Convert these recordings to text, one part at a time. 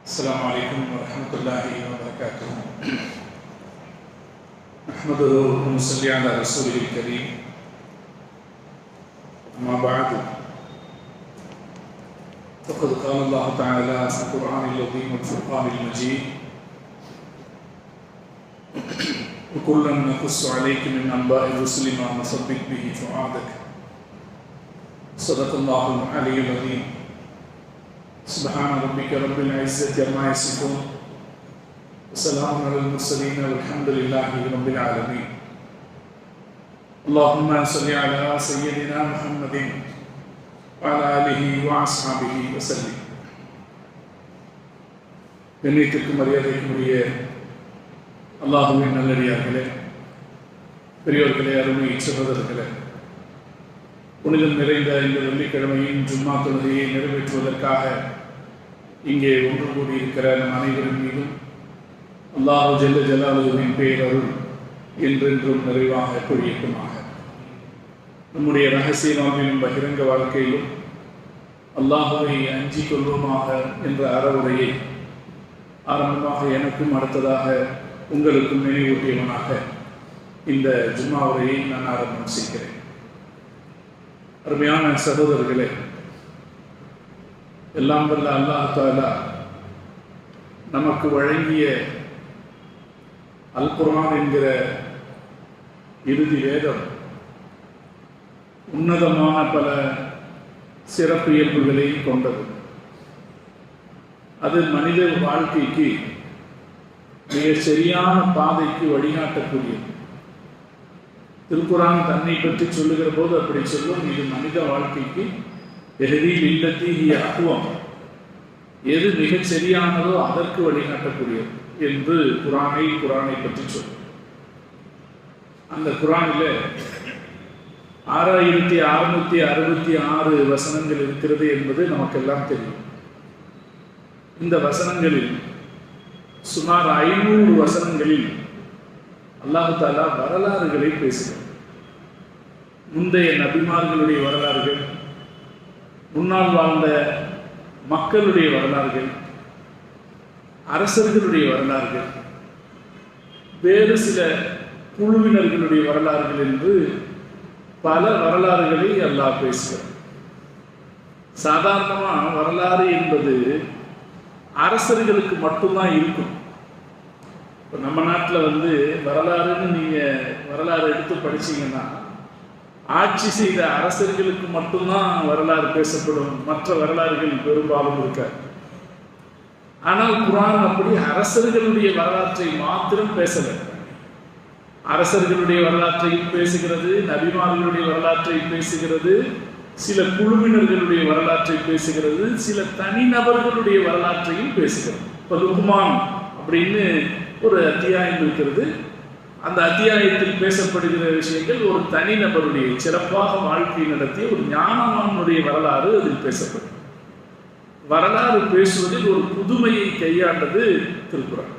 السلام عليكم ورحمة الله وبركاته. نحمده ونصلي على رسوله الكريم. أما بعد فقد قال الله تعالى في القرآن العظيم والفرقان المجيد: وكلا نقص عليك من أنباء الرسل ما نثبت به فؤادك. صدق الله العلي العظيم. سبحان ربك رب العزة عما يصفون وسلام على المرسلين والحمد لله رب العالمين. اللهم صل على سيدنا محمد وعلى آله وأصحابه وسلم. கண்ணியத்திற்கும் மரியாதைக்கும் உரிய அல்லாஹ்வின் நல்லடியார்களே, பெரியோர்களே, அருமை சகோதரர்களே, புனிதம் நிறைந்த இந்த வெள்ளிக்கிழமையின் ஜும்மா தொழுகையை நிறைவேற்றுவதற்காக இங்கே ஒன்று கூடியிருக்கிற நம் அனைவரின் மீதும் அல்லாஹ் ஜல்ல ஜலாலுவின் பேரருள் என்றென்றும் நிறைவாக பொழியட்டுமாக. நம்முடைய ரகசிய வாழ்விலும் பகிரங்க வாழ்க்கையிலும் அல்லாஹுவை அஞ்சிக் கொள்வோமாக என்ற அறவுரையை ஆரம்பமாக எனக்கும் அடுத்ததாக உங்களுக்கும் நினைவூட்டியவனாக இந்த ஜும்மா உரையை நான் ஆரம்பம் செய்கிறேன். அருமையான சகோதரர்களே, எல்லாம் வல்ல அல்லாஹ் தஆலா நமக்கு வழங்கிய அல் குர்ஆன் என்கிற இறுதி வேதம் உன்னதமான பல சிறப்பு இயல்புகளை கொண்டது. அது மனித வாழ்க்கைக்கு மிக சரியான பாதைக்கு வழிகாட்டக்கூடியது. திருக்குரான் தன்னை பற்றி சொல்லுகிற போது அப்படி சொல்லும், இது மனித வாழ்க்கைக்கு எஹ்தீல் இல்லத்தி ஹிய அக்வம், எது மிகச் சரியானதோ அதற்கு வழிகாட்டக்கூடியது என்று குரானை பற்றி சொல்லும். அந்த குரானில் 6666 வசனங்கள் இருக்கிறது என்பது நமக்கெல்லாம் தெரியும். இந்த வசனங்களில் சுமார் 500 வசனங்களில் அல்லாஹ் தஆலா வரலாறுகளை பேசுகிறார். முந்தைய நபிமார்களுடைய வரலாறுகள், முன்னால் வாழ்ந்த மக்களுடைய வரலாறுகள், அரசர்களுடைய வரலாறுகள், வேறு சில குழுவினர்களுடைய வரலாறுகள் என்று பல வரலாறுகளை அல்லாஹ் பேசுகிறார். சாதாரணமாக வரலாறு என்பது அரசர்களுக்கு மட்டும்தான் இருக்கும். இப்போ நம்ம நாட்டில் வரலாறுன்னு நீங்கள் வரலாறு எடுத்து படிச்சீங்கன்னா ஆட்சி செய்த அரசர்களுக்கு மட்டும்தான் வரலாறு பேசப்படும், மற்ற வரலாறுகள் பெரும்பாலும் இருக்காது. ஆனால் குர்ஆன் அப்படி அரசர்களுடைய வரலாற்றை மாத்திரம் பேசலை. அரசர்களுடைய வரலாற்றையும் பேசுகிறது, நபிமார்களுடைய வரலாற்றை பேசுகிறது, சில குழுவினர்களுடைய வரலாற்றை பேசுகிறது, சில தனிநபர்களுடைய வரலாற்றையும் பேசுகிறது. இப்போ லுக்மான் அப்படின்னு ஒரு அத்தியாயம் இருக்கிறது. அந்த அத்தியாயத்தில் பேசப்படுகிற விஷயங்கள் ஒரு தனிநபருடைய சிறப்பாக வாழ்க்கை நடத்திய ஒரு ஞானவானுடைய வரலாறு அதில் பேசப்படும். வரலாறு பேசுவதில் ஒரு புதுமையை கையாண்டது திருக்குரான்.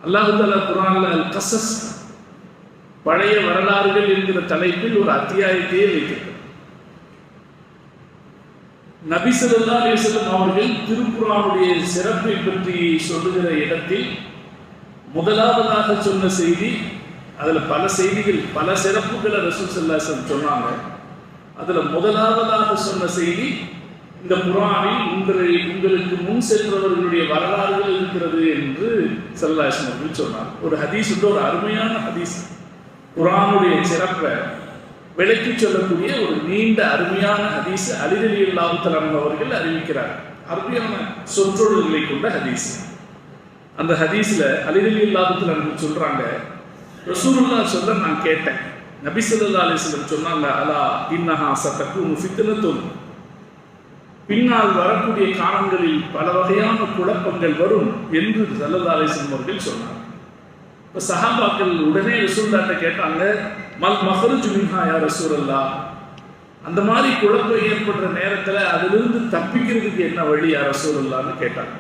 அல்லாஹ் தஆலா குர்ஆன்ல அல் கஸஸ், பழைய வரலாறுகள் என்கிற தலைப்பில் ஒரு அத்தியாயத்தையே வைத்திருக்கிறார். நபி ஸல்லல்லாஹு அலைஹி வஸல்லம் அவர்கள் திருக்குர்ஆனுடைய சிறப்பை பற்றி சொல்லுகிற இடத்தில் முதலாவதாக சொன்ன செய்தி, அதில் பல செய்திகள், பல சிறப்புகளை ரசூல் ஸல்லல்லாஹு அலைஹி வஸல்லம் சொன்னாங்க. அதில் முதலாவதாக சொன்ன செய்தி, இந்த குர்ஆனில் உங்களுக்கு முன் சென்றவர்களுடைய வரலாறுகள் இருக்கிறது என்று ஸல்லல்லாஹு அலைஹி வஸல்லம் அவர்கள் சொன்னார். ஒரு ஹதீஸ், ஒரு அருமையான ஹதீஸ், குர்ஆனுடைய சிறப்பை விளக்கி சொல்லக்கூடிய ஒரு நீண்ட அருமையான ஹதீஸ் அலி ரலியல்லாஹு தஆலா அவர்கள் அறிவிக்கிறார். அருமையான சொற்றொடர்களை கொண்ட ஹதீஸ். அந்த ஹதீஸ்ல அலி ரலியல்லாஹு தஆலா சொல்றாங்க, ரசூலுல்லாஹ் சொல்ல நான் கேட்டேன், நபி ஸல்லல்லாஹு அலைஹி வஸல்லம் சொன்னாங்க, அலா இன்னஹா சதகுனு ஃபித்னத்துன், பின்னால் வரக்கூடிய காலங்களில் பல வகையான குழப்பங்கள் வரும் என்று ஸல்லல்லாஹு அலைஹி வஸல்லம் அவர்கள் சொன்னார். இப்போ சஹாபாக்கள் உடனே ரசூலுல்லாஹ்ட்ட கேட்டாங்க, மல் மஹ்ருஜு மின்ஹா யா ரசூலல்லாஹ், அந்த மாதிரி குழப்பம் ஏற்படுற நேரத்தில் அதிலிருந்து தப்பிக்கிறதுக்கு என்ன வழி யா ரசூலல்லாஹ்னு கேட்டாங்க.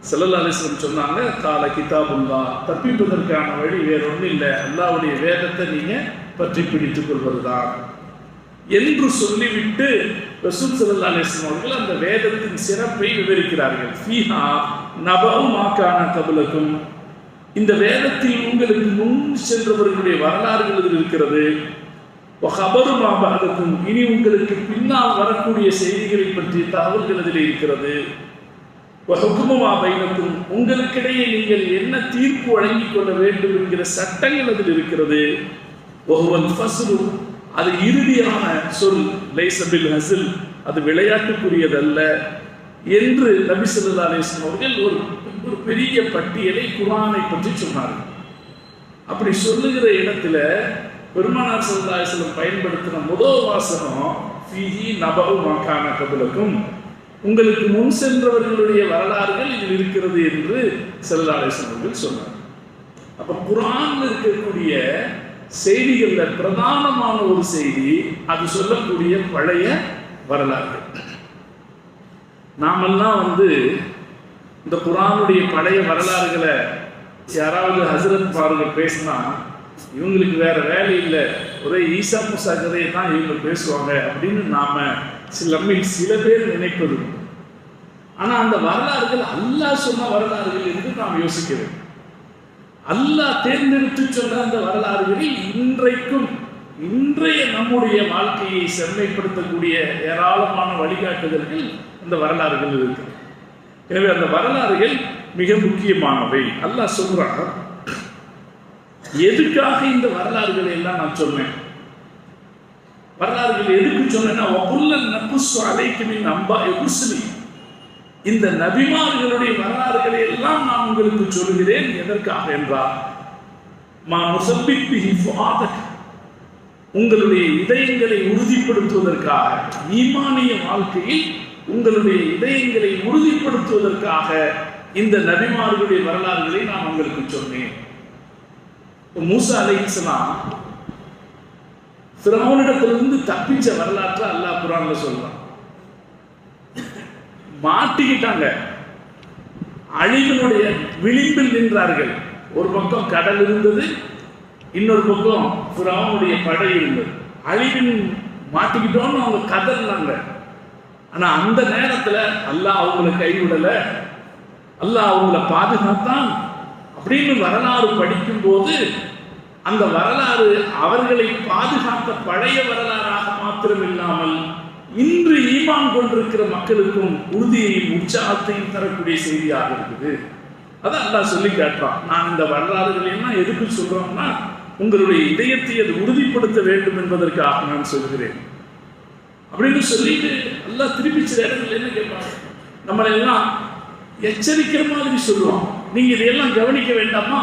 ஸல்லல்லாஹு அலைஹி வஸல்லம் சொன்னாங்க, கால கிதாபுல்லாஹ், தப்பிப்பதற்கான வழி வேற ஒன்றும் இல்லை, அல்லாஹ்வுடைய வேதத்தை நீங்கள் பற்றி பிடித்துக் கொள்வதுதான் என்று சொல்லிவிட்டு ரசூல் ஸல்லல்லாஹு அலைஹி வஸல்லம் அவர்கள் அந்த வேதத்தின் சிறப்பை விவரிக்கிறார்கள். ஃபீஹா நபஉ மா கான கப்லக்கும், இந்த வேதத்தில் உங்களுக்கு முன் சென்றவர்களுடைய வரலாறுகள் இதில் இருக்கிறது. வஹபரு மா பஅதக்கும், இனி உங்களுக்கு பின்னால் வரக்கூடிய செய்திகளை பற்றிய தகவல்கள் அதில் இருக்கிறது. வஹுக்மு மா பைனக்கும், உங்களுக்கிடையே நீங்கள் என்ன தீர்ப்பு வழங்கிக் கொள்ள வேண்டும் என்கிற சட்டங்கள் அதில் இருக்கிறது. வஹுவல் ஃபஸ்லு, அது இறுதியான சொல். லைஸ பில் ஹஸ்ல், அது விளையாட்டுக்குரியதல்ல என்று நபி ஸல்லல்லாஹு அலைஹி வஸல்லம் அவர்கள் ஒரு பெரிய பட்டியலை குர்ஆனை பற்றி சொன்னார்கள். அப்படி சொல்லுகிற இடத்துல பெருமானார் ஸல்லல்லாஹு அலைஹி வஸல்லம் பயன்படுத்தின முதல் வாசகம் ஃபீஹி நபஉ மா கான கப்லக்கும், உங்களுக்கு முன் சென்றவர்களுடைய வரலாறுகள் இதில் இருக்கிறது என்று ஸல்லல்லாஹு அலைஹி வஸல்லம் அவர்கள் சொன்னார். அப்ப குர்ஆனில் இருக்கக்கூடிய செய்திகள்ல பிரதானமான ஒரு செய்தி அது சொல்லக்கூடிய பழைய வரலாறு. நாமெல்லாம் இந்த குர்ஆனுடைய பழைய வரலாறுகளை யாராவது ஹஸ்ரத் பாருங்க பேசினா இவங்களுக்கு வேற வேலை இல்லை, ஒரே ஈசா மூசா கதையை தான் இவங்க பேசுவாங்க அப்படின்னு நாம சில பேர் நினைப்பது. ஆனா அந்த வரலாறுகள் அல்லாஹ் சொன்ன வரலாறுகள் என்று நாம் யோசிக்க வேண்டும். அல்லாஹ் தேர்ந்தெடுத்து சொன்ன அந்த வரலாறுகளில் இன்றைய நம்முடைய வாழ்க்கையை செம்மைப்படுத்தக்கூடிய ஏராளமான வழிகாட்டுதல்கள் அந்த வரலாறுகள் இருக்கு. எனவே அந்த வரலாறுகள் மிக முக்கியமானவை. அல்லாஹ் சொல்றான், எதுக்காக இந்த வரலாறுகளை எல்லாம் நான் சொன்னேன்? வரலாறுகள் எதுக்கு சொன்னேன்னா, வகுல்லன் நகுஸ்ஸு அலைக மின் அன்பாஇ ருஸுலி, இந்த நபிமார்களுடைய வரலாறுகளை எல்லாம் நான் உங்களுக்கு சொல்கிறேன். எதற்காக என்றால், மா நுஸப்பித் பிஹி ஃபுஆதக, உங்களுடைய இதயங்களை உறுதிப்படுத்துவதற்காக, ஈமானிய வாழ்க்கையில் உங்களுடைய இதயங்களை உறுதிப்படுத்துவதற்காக இந்த நபிமார்களுடைய வரலாறுகளை நான் உங்களுக்கு சொன்னேன். மூசா அலைஹிஸ்ஸலாம் ஃபிரௌனிடத்திலிருந்து தப்பிச்ச வரலாற்றை அல்லாஹ் குர்ஆன்ல சொல்றான். மாட்டிக்கிட்டாங்க, அழிவினுடைய விளிம்பில் நின்றார்கள். ஒரு பக்கம் கடல் இருந்தது, இன்னொரு பக்கம் ஃபிரௌனுடைய படை இருந்தது. அழிவின் மாட்டிக்கிட்டோன்னு அவங்க கதறினாங்க. ஆனா அந்த நேரத்துல அல்லாஹ் அவங்களை கைவிடல, அல்லாஹ் அவங்களை பாதுகாத்தான் அப்படின்னு வரலாறு படிக்கும் போது அந்த வரலாறு அவர்களை பாதுகாத்த பழைய வரலாறாக மாத்திரம் இல்லாமல் இன்று ஈமான் கொண்டிருக்கிற மக்களுக்கும் உறுதியையும் உற்சாகத்தையும் தரக்கூடிய செய்தியாக இருக்குது. அதை அல்லாஹ் சொல்லி காட்டுறான். நான் இந்த வரலாறுகள் எல்லாம் எதுக்கு சொல்றோம்னா, உங்களுடைய இதயத்தை அது உறுதிப்படுத்த வேண்டும் என்பதற்காக நான் சொல்கிறேன் அப்படின்னு சொல்லிட்டு அல்லாஹ் திருப்பி சில இடங்கள் என்ன கேட்பாங்க, நம்மளை எல்லாம் எச்சரிக்கிற மாதிரி சொல்லுவோம். நீங்க இதையெல்லாம் கவனிக்க வேண்டாமா,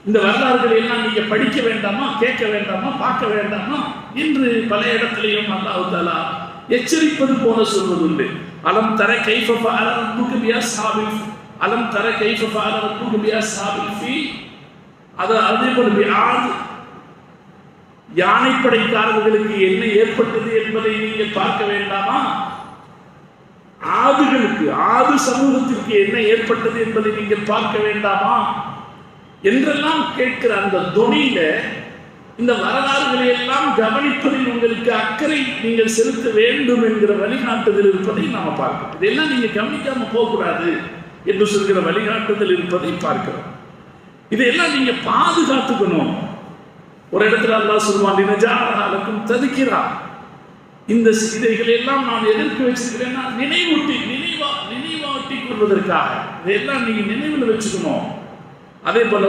இந்த வரலாறுகளை எல்லாம் நீங்க படிக்க வேண்டாமா, கேட்க வேண்டாமா, பார்க்க வேண்டாமா என்று பல இடத்திலையும் அல்லாஹ் தஆலா எச்சரிப்பது போல சொல்வதுண்டு. அலம் தர கைஃப ஃபஅல ரப்புக பிஅஸ்ஹாபில் ஃபீல், அலம் தர கைஃப ஃபஅல ரப்புக பிஅஸ்ஹாபில் ஃபீல், அதே போல பிஆத், யானைப்படைக்காரர்களுக்கு என்ன ஏற்பட்டது என்பதை நீங்கள் பார்க்க வேண்டாமா, ஆது சமூகத்திற்கு என்ன ஏற்பட்டது என்பதை நீங்கள் பார்க்க வேண்டாமா என்றெல்லாம் கேட்கிற அந்த தொனியில இந்த வரலாறுகளை எல்லாம் கவனிப்பதில் உங்களுக்கு அக்கறை நீங்கள் செலுத்த வேண்டும் என்கிற வழிகாட்டுதல் இருப்பதை நாம பார்க்கிறோம். இதெல்லாம் நீங்க கவனிக்காம போகக்கூடாது என்று சொல்கிற வழிகாட்டுதல் இருப்பதை பார்க்கிறோம். இதையெல்லாம் நீங்க பாதுகாத்துக்கணும். ஒரு இடத்துல அல்லாஹ் சொல்வான், நினஜாலக்கும் ததுக்கிறா, இந்த இதைகளை எல்லாம் நான் எதற்கு வச்சிருக்கிறேன்னா நினைவாட்டி கொள்வதற்காக. இதையெல்லாம் நீங்க நினைவில் வச்சுக்கணும். அதே போல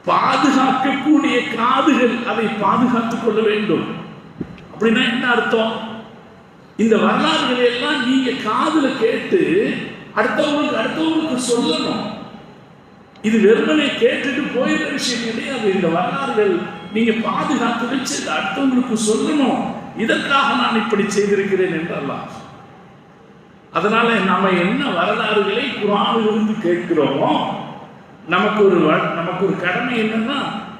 பாதுகாக்கக்கூடிய காதுகள் அதை பாதுகாத்துக் கொள்ள வேண்டும். அப்படின்னா என்ன அர்த்தம்? இந்த வரலாறுகளை எல்லாம் நீங்க காதுல கேட்டு அடுத்தவங்களுக்கு சொல்லணும். இது வெறுமனே கேட்டுட்டு போயிடுற விஷயம் கிடையாது. இந்த வரலாறுகள் நீங்க பாதுகாத்து வச்சு அடுத்தவங்களுக்கு சொல்லணும். இதற்காக நான் இப்படி செய்திருக்கிறேன் என்று அல்லாஹ். அதனால நாம என்ன வரலாறுகளை குர்ஆனிலிருந்து கேட்கிறோமோ, நமக்கு ஒரு கடமை என்னன்னா,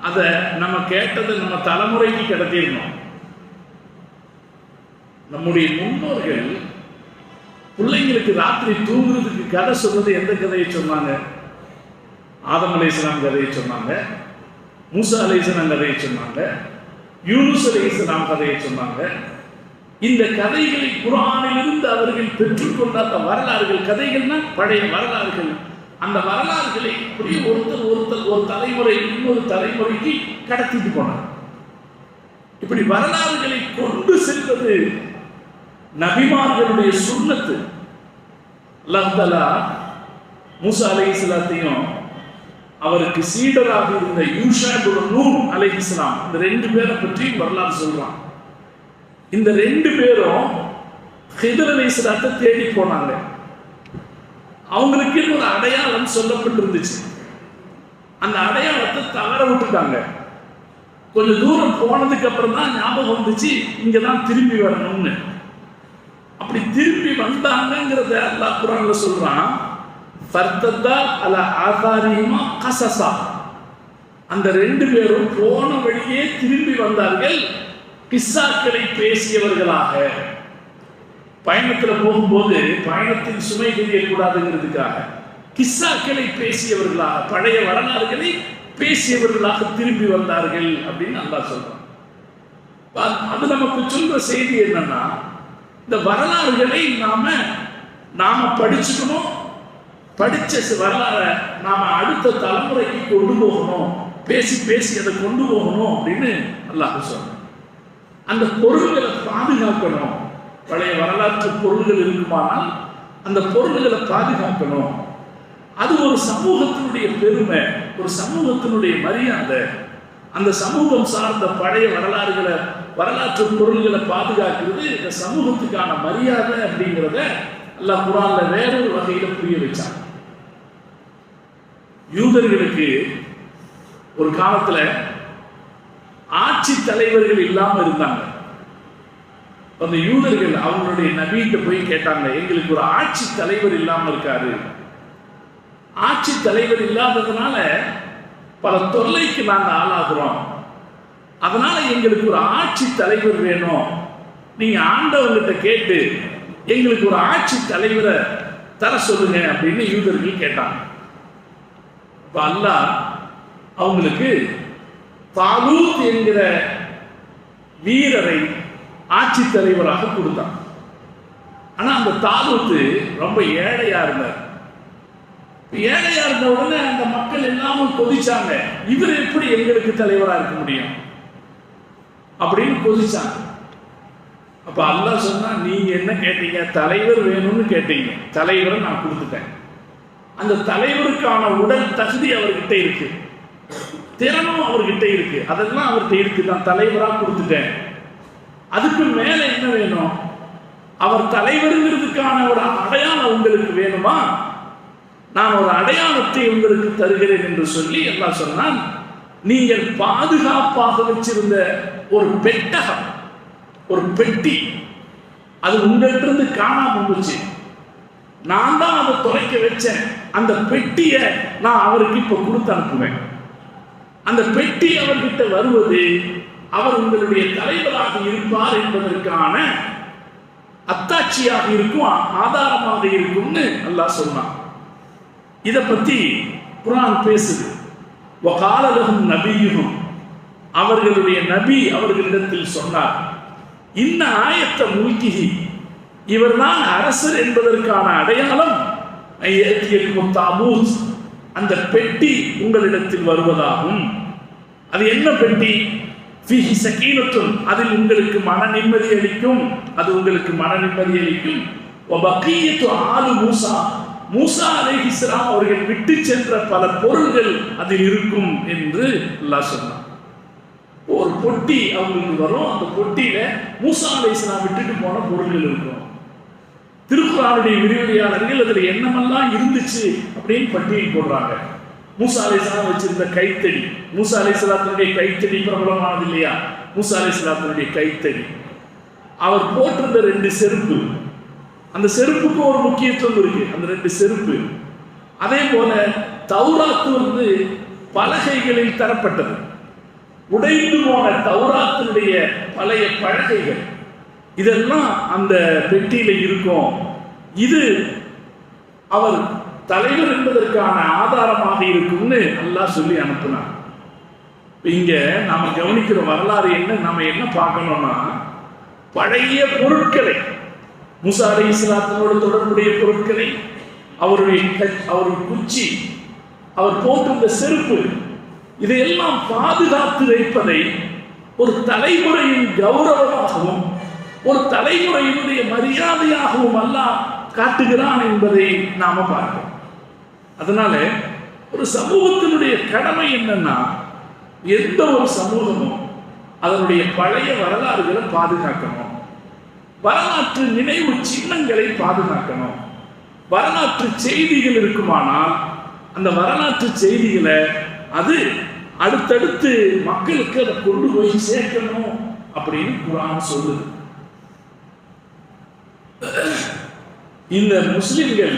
அதை நம்ம கேட்டதை நம்ம தலைமுறைக்கு கடத்திடணும். நம்முடைய முன்னோர்கள் பிள்ளைங்களுக்கு ராத்திரி தூங்குறதுக்கு கதை சொல்றது எந்த கதையை சொன்னாங்க? ஆதம் அலைஹிஸ்ஸலாம் கதையை சொன்னாங்க, மூசா அலைஹிஸ்ஸலாம் கதையை சொன்னாங்க, யூனுஸ் அலைஹிஸ்ஸலாம் கதையை சொன்னாங்க. இந்த கதைகளை குர்ஆனிலிருந்து அவர்கள் பெற்றுக்கொண்ட அந்த வரலாறுகள், கதைகள்னா பழைய வரலாறுகள், அந்த வரலாறுகளை அப்படியே ஒருத்தர் ஒரு தலைமுறை இன்னொரு தலைமுறைக்கு கடத்திட்டு போனார். இப்படி வரலாறுகளை கொண்டு செல்வது நபிமார்களுடைய சுன்னத்து. அல்லாஹ் தஆலா மூசா அலைஹிஸ்ஸலாத்தையும் அவருக்கு சீடராக இருந்த யூஷா இப்னு நூன் அலைஹிஸ்ஸலாம், இந்த 2 பேரை பற்றி வரலாறு சொல்றான். இந்த 2 பேரும் ஹிதர் அலைஹிஸ்ஸலாத்தை தேடி போனாங்க. அவங்களுக்கு ஒரு அடையாளம் சொல்லப்பட்டிருந்துச்சு. அந்த அடையாளத்தை தவற விட்டுட்டாங்க. கொஞ்சம் தூரம் போனதுக்கு அப்புறம் தான் ஞாபகம் வந்துச்சு இங்க தான் திரும்பி வரணும்னு. அப்படி திரும்பி வந்தாங்கிறத அல்லாஹ் குர்ஆன்ல சொல்றான். ஃபர்தத்தா அலா ஆதாரிஹிமா கஸஸா. அந்த 2 பேரும் போன வழியே திரும்பி வந்தார்கள், கிஸ்ஸாக்களை பேசியவர்களாக. பயணத்தில் போகும்போது பயணத்தில் சுமை தெரியக்கூடாதுங்கிறதுக்காக கிஸ்ஸாக்களை பேசியவர்களாக, பழைய வரலாறுகளை பேசியவர்களாக திரும்பி வந்தார்கள் அப்படின்னு அல்லாஹ் சொல்றான். அது நமக்கு சொல்ற செய்தி என்னன்னா, இந்த வரலாறுகளை நாம படிச்சுக்கணும், படிச்ச வரலாறை நாம அடுத்த தலைமுறைக்கு கொண்டு போகணும், பேசி அதை கொண்டு போகணும் அப்படின்னு அல்லாஹ் சொல்றான். அந்த பொருள்களை பாதுகாக்கணும். பழைய வரலாற்று பொருள்கள் இருக்குமானால் அந்த பொருள்களை பாதுகாக்கணும். அது ஒரு சமூகத்தினுடைய பெருமை, ஒரு சமூகத்தினுடைய மரியாதை. அந்த சமூகம் சார்ந்த பழைய வரலாற்று பொருள்களை பாதுகாக்கிறது இந்த சமூகத்துக்கான மரியாதை அப்படிங்கிறத அல்லாஹ் குர்ஆன்ல வேறொரு வகையில புரிய வச்சாங்க. யூதர்களுக்கு ஒரு காலத்துல ஆட்சி தலைவர்கள் இல்லாம இருந்தாங்க. அந்த யூதர்கள் அவங்களுடைய நபிகிட்ட போய் கேட்டாங்க, எங்களுக்கு ஒரு ஆட்சி தலைவர் இல்லாம இருக்காரு, ஆட்சி தலைவர் இல்லாததுனால பல தொல்லைக்கு நாங்க ஆளாகிறோம், அதனால எங்களுக்கு ஒரு ஆட்சி தலைவர் வேணும், நீங்க ஆண்டவர்கிட்ட கேட்டு எங்களுக்கு ஒரு ஆட்சி தலைவரை தர சொல்லுங்க அப்படின்னு யூதர்கள் கேட்டாங்க. இப்ப அல்லாஹ் அவங்களுக்கு தாலூத் என்கிற வீரரை ஆட்சி தலைவராக கொடுத்தான். ஆனா அந்த தாலூத்து ரொம்ப ஏழையா இருந்தார். ஏழையா இருந்த உடனே அந்த மக்கள் எல்லாமும் கொதிச்சாங்க, இவர் எப்படி எங்களுக்கு தலைவராக இருக்க முடியும் அப்படின்னு கொதிச்சாங்க. அப்ப அல்லாஹ் சொன்னா, நீங்க என்ன கேட்டீங்க? தலைவர் வேணும்னு கேட்டீங்க, தலைவரை நான் கொடுத்துட்டேன். அந்த தலைவருக்கான உடல் தகுதி அவர்கிட்ட இருக்கு, திறனும் அவர்கிட்ட இருக்கு, அதெல்லாம் அவர்கிட்ட இருக்கு, நான் தலைவரா கொடுத்துட்டேன். அதுக்கு மேல என்ன வேணும்? அவர் தலைவருங்கிறதுக்கான ஒரு அடையாளம் உங்களுக்கு வேணுமா? நான் ஒரு அடையாளத்தை உங்களுக்கு தருகிறேன் என்று சொல்லி அல்லாஹ் சொன்னான். நீங்கள் பாதுகாப்பாக வச்சிருந்த ஒரு பெட்டகம், ஒரு பெட்டி, அது உங்கள்கிட்ட காணாம போச்சு, நான் தான் அதை துளைக்க வச்சேன். அந்த பெட்டியை நான் அவருக்கு இப்ப கொடுத்து அனுப்புவேன். அந்த பெட்டி அவர்கிட்ட வருவது அவர் உங்களுடைய தலைவராக இருப்பார் என்பதற்கான அத்தாட்சியாக இருக்கும், ஆதாரமாக இருக்கும்னு அல்லாஹ் சொன்னான். இதை பத்தி குர்ஆன் பேசுது. வகால லஹும் நபியுஹும், அவர்களுடைய நபி அவர்களிடத்தில் சொன்னார், இன்ன ஆயத்த முல்கிஹி, இவர்தான் அரசர் என்பதற்கான அடையாளம் தாபூத், அந்த பெட்டி உங்களிடத்தில் வருவதாகும். அது என்ன பெட்டி? ஃபீஹி ஸகீனத்துன், அதில் உங்களுக்கு மன நிம்மதி அளிக்கும், அது உங்களுக்கு மன நிம்மதி அளிக்கும். வபகியத்து ஆலு மூசா, மூசா அலைஹிஸ்ஸலாம் அவர்கள் விட்டு சென்ற பல பொருள்கள் அதில் இருக்கும் என்று அல்லாஹ் சொன்னார். ஒரு பொட்டி அவங்களுக்கு வரும், அந்த பொட்டியில மூசா அலைஹிஸ்ஸலாம் விட்டுட்டு போன பொருள்கள் இருக்கும். திருக்குர்ஆனுடைய விரிவுரையாளர்கள் அதில் என்னமெல்லாம் இருந்துச்சு அப்படின்னு பட்டியல் போடுறாங்க. மூசா அலைஹிஸ்ஸலாம் வச்சிருந்த கைத்தடி, மூசா அலைஹிஸ்ஸலாத்தினுடைய கைத்தடி பிரபலமானது இல்லையா? மூசா அலைஹிஸ்ஸலாத்தினுடைய கைத்தடி, அவர் போட்டிருந்த 2 செருப்பு, அந்த செருப்புக்கு ஒரு முக்கியத்துவம் இருக்கு, அந்த 2 செருப்பு. அதே போல தௌராத்து பலகைகளில் தரப்பட்டது, உடைந்து போன தௌராத்தினுடைய பழைய பலகைகள், இதெல்லாம் அந்த பெட்டியில இருக்கும். இது அவர் தலைவர் என்பதற்கான ஆதாரமாக இருக்கும்னு அல்லாஹ் சொல்லி அனுப்பினார். இங்க நாம கவனிக்கிற வரலாறு நாம என்ன பார்க்கணும்னா, பழைய பொருட்களை, மூசா அலைஹிஸ்ஸலாத்தோடு தொடர்புடைய பொருட்களை, அவருடைய குச்சி, அவர் போட்டிருந்த செருப்பு, இதையெல்லாம் பாதுகாத்து வைப்பதை ஒரு தலைமுறையின் கௌரவமாகவும் ஒரு தலைமுறையினுடைய மரியாதையாகவும் அல்லாஹ் காட்டுகிறான் என்பதை நாம பார்க்கிறோம். அதனால ஒரு சமூகத்தினுடைய கடமை என்னன்னா, எந்த ஒரு சமூகமும் அதனுடைய பழைய வரலாறுகளை பாதுகாக்கணும், வரலாற்று நினைவு சின்னங்களை பாதுகாக்கணும். வரலாற்று செய்திகள் இருக்குமானால் அந்த வரலாற்று செய்திகளை அது அடுத்தடுத்து மக்களுக்கு அதை கொண்டு போய் சேர்க்கணும் அப்படின்னு குர்ஆன் சொல்லுது. இந்த முஸ்லிம்கள்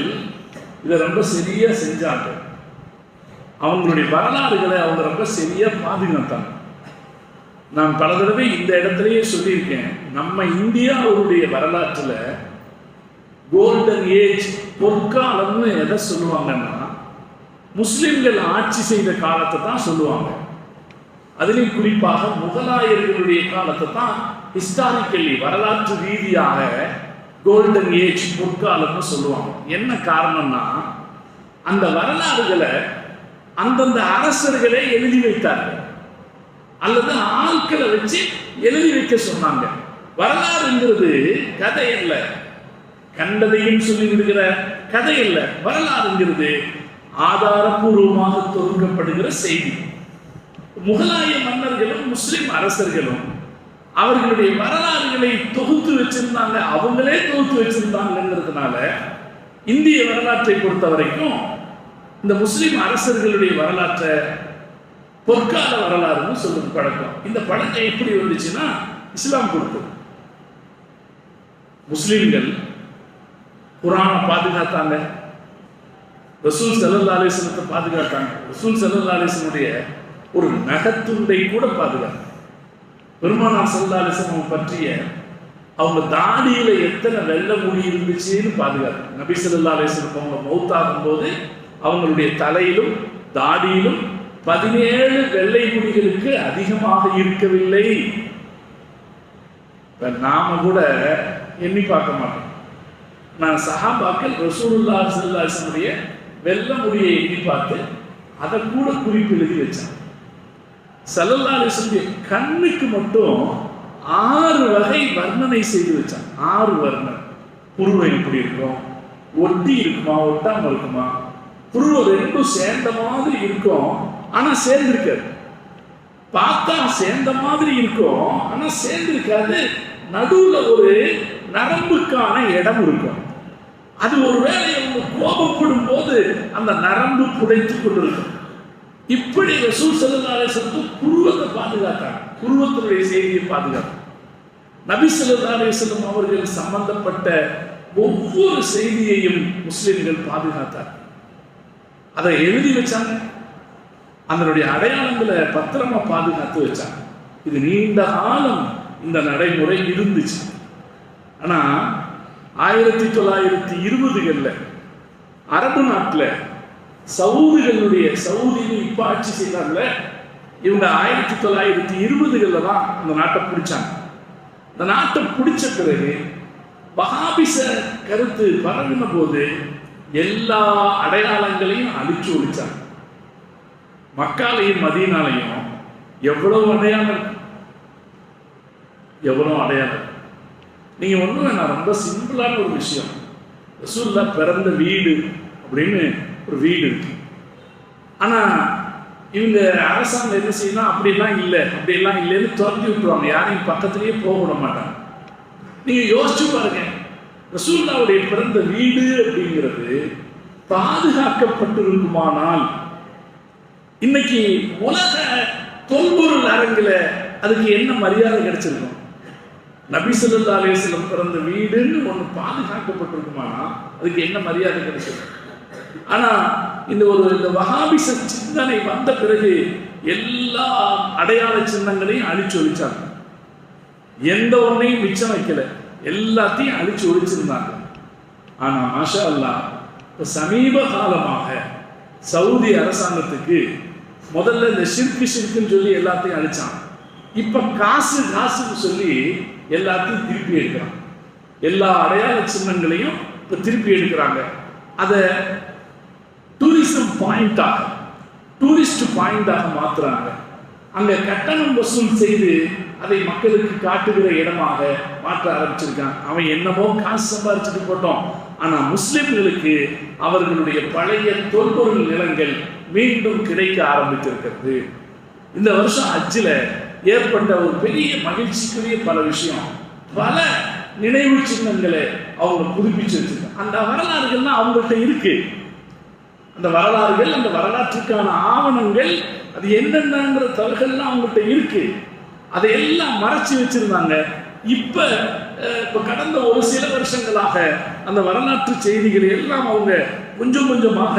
இதை ரொம்ப சரியா செஞ்சாங்க. அவங்களுடைய வரலாறுகளை அவங்க ரொம்ப சரியா பாதுகாத்தாங்க. நான் பல தடவை இந்த இடத்துலயே சொல்லியிருக்கேன், நம்ம இந்தியாவுடைய வரலாற்றுல கோல்டன் ஏஜ், பொற்காலம்னு எதை சொல்லுவாங்கன்னா, முஸ்லிம்கள் ஆட்சி செய்த காலத்தை தான் சொல்லுவாங்க. அதிலும் குறிப்பாக முகலாயர்களுடைய காலத்தை தான் ஹிஸ்டாரிக்கலி, வரலாற்று ரீதியாக கோல்டன் ஏஜ், பொற்காலம்னு சொல்லுவாங்க. என்ன காரணம்னா, அந்த வரலாறுகளை அந்தந்த அரசர்களே எழுதி வைத்தார்கள் அல்லது ஆட்களை வச்சு எழுதி வைக்க சொன்னாங்க. வரலாறுங்கிறது கதை அல்ல, கண்டதையும் சொல்லி விடுகிற கதை அல்ல. வரலாறுங்கிறது ஆதாரபூர்வமாக தொகுக்கப்படுகிற செய்தி. முகலாய மன்னர்களும் முஸ்லிம் அரசர்களும் அவர்களுடைய வரலாறுகளை தொகுத்து வச்சிருந்தாங்க, அவங்களே தொகுத்து வச்சிருந்தாங்கிறதுனால இந்திய வரலாற்றை பொறுத்த வரைக்கும் இந்த முஸ்லிம் அரசர்களுடைய வரலாற்றை பொற்கால வரலாறுன்னு சொல்லுது பழக்கம். இந்த பழக்கம் எப்படி வந்துச்சுன்னா, இஸ்லாம் கொடுத்தது. முஸ்லிம்கள் குர்ஆனை பாதுகாத்தாங்க, ரசூல் ஸல்லல்லாஹு அலைஹி வஸல்லத்தை பாதுகாத்தாங்க. ரசூல் ஸல்லல்லாஹு அலைஹி வஸல்லுடைய ஒரு நகத்துண்டை கூட பாதுகாத்தாங்க. பெருமானார் ஸல்லல்லாஹு அலைஹி வஸல்லம் பற்றிய அவங்க தாடியில எத்தனை வெள்ளை முடி இருந்துச்சுன்னு பாதுகாத்தாங்க. நபி ஸல்லல்லாஹு அலைஹி வஸல்லம் அவங்க மௌத்தாகும் போது அவங்களுடைய தலையிலும் தாடியிலும் 17 வெள்ளை முடிகளுக்கு அதிகமாக இருக்கவில்லை. நாம கூட எண்ணி பார்க்க மாட்டோம். நான் சஹாபாக்கள் ரசூலுல்லாஹி ஸல்லல்லாஹு அலைஹி வஸல்லம் வெள்ளை முடியை எண்ணி பார்த்து அதை கூட குறிப்பு எழுதி வச்சாங்க. ஸல்லல்லாஹு அலைஹி வஸல்லம் கண்ணுக்கு மட்டும் 6 வகை வர்ணனை செய்து வச்சாங்க. 6 வர்ணனை. புருவம் எப்படி இருக்கும், ஒட்டி இருக்குமா ஒட்டாம இருக்குமா, புருவம் ரெண்டும் சேர்ந்த மாதிரி இருக்கும் ஆனா சேர்ந்திருக்காது, பார்த்தா சேர்ந்த மாதிரி இருக்கும் ஆனா சேர்ந்திருக்காது, நடுவுல ஒரு நரம்புக்கான இடம் இருக்கும். அது ஒருவேளை அவங்க கோபப்படும் போது அந்த நரம்பு புடைத்துக் கொண்டிருக்கும். இப்படி ரசூல் ஸல்லல்லாஹு அலைஹி வஸல்லம் புருவத்தை பாதுகாத்தாங்க, புருவத்தினுடைய செய்தியை பாதுகாத்தாங்க. நபி ஸல்லல்லாஹு அலைஹி வஸல்லம் அவர்கள் சம்பந்தப்பட்ட ஒவ்வொரு செய்தியையும் முஸ்லிம்கள் பாதுகாத்தார். அதை எழுதி வச்சாங்க, அதனுடைய அடையாளங்களை பத்திரமா பாதுகாத்து வச்சாங்க. இது நீண்ட காலம் இந்த நடைமுறை இருந்துச்சு. ஆனா 1920களில் அரபு நாட்டில் சவுதின்னு இப்ப ஆட்சி செய்தாங்கல்ல, இவங்க 1920களில் தான் அந்த நாட்டை பிடிச்சாங்க. இந்த நாட்டை பிடிச்ச பிறகு வஹாபிச கருத்து பரவின போது எல்லா அடையாளங்களையும் அழிச்சு ஒழிச்சாங்க. மக்காலையும் மதீனாலையும் எவ்வளவு அடையாளம், எவ்வளவு அடையாளம். நீங்க ஒண்ணும் வேணாம், ரொம்ப சிம்பிளான ஒரு விஷயம். ரசூலுல்லாஹ் பிறந்த வீடு அப்படின்னு ஒரு வீடு இருக்கு. ஆனா இவங்க அரசாங்கம் என்ன செய்யணும், அப்படிலாம் இல்லை அப்படிலாம் இல்லைன்னு துரத்தி விட்டுருவாங்க, யாரையும் பக்கத்திலேயே போக விட மாட்டாங்க. நீங்க யோசிச்சு பாருங்க, ரசூலுல்லாஹ்வுடைய பிறந்த வீடு அப்படிங்கிறது பாதுகாக்கப்பட்டிருக்குமானால் இன்னைக்கு உலக தொல்பொருள் அரங்கில அதுக்கு என்ன மரியாதை கிடைச்சிருக்கும்? நபி ஸல்லல்லாஹு அலைஹி வஸல்லம் பிறந்த வீடுன்னு ஒன்று பாதுகாக்கப்பட்டிருக்குமானா அதுக்கு என்ன மரியாதை கிடைச்சிருக்கும்? ஆனா இந்த வஹாபிச சிந்தனை வந்த பிறகு எல்லா அடையாள சின்னங்களையும் அழிச்சு ஒழிச்சாங்க. எந்த ஒன்றையும் மிச்சம் வைக்கல, எல்லாத்தையும் அழிச்சு ஒழிச்சிருந்தாங்க. ஆனா மாஷா அல்லாஹ் சமீப காலமாக சவுதி அரசாங்கத்துக்கு முதல்ல இந்த ஷிர்க்குன்னு சொல்லி எல்லாத்தையும் அழிச்சான். இப்ப காசுன்னு சொல்லி எல்லாத்தையும் திருப்பி எடுக்கிறான். எல்லா அடையாள சின்னங்களையும் இப்ப திருப்பி எடுக்கிறாங்க. அதை டூரிஸ்ட் பாயிண்டாக மாத்துறாங்க. அங்க கட்டணம் வசூல் செய்து அதை மக்களுக்கு காட்டுகிற இடமாக மாற்ற ஆரம்பிச்சிருக்காங்க. அவன் என்னமோ காசு சம்பாதிச்சுட்டு போட்டோம், ஆனா முஸ்லிம்களுக்கு அவர்களுடைய பழைய தொல்பொருள் நிலங்கள் மீண்டும் கிடைக்க ஆரம்பித்திருக்கிறது. இந்த வருஷம் ஹஜ்ஜில் ஏற்பட்ட ஒரு பெரிய மகிழ்ச்சிக்குரிய பல விஷயம், பல நினைவு சின்னங்களை அவங்க புதுப்பிச்சு வச்சிருக்காங்க. அந்த வரலாறுகள்லாம் அவங்கள்ட்ட இருக்கு. அந்த வரலாறுகள், அந்த வரலாற்றுக்கான ஆவணங்கள், அது என்னென்னங்கிற தகவல்கள்லாம் அவங்கள்ட்ட இருக்கு. அதையெல்லாம் மறைச்சு வச்சிருந்தாங்க. இப்ப கடந்த ஒரு சில வருஷங்களாக அந்த வரலாற்று செய்திகளை எல்லாம் அவங்க கொஞ்சம் கொஞ்சமாக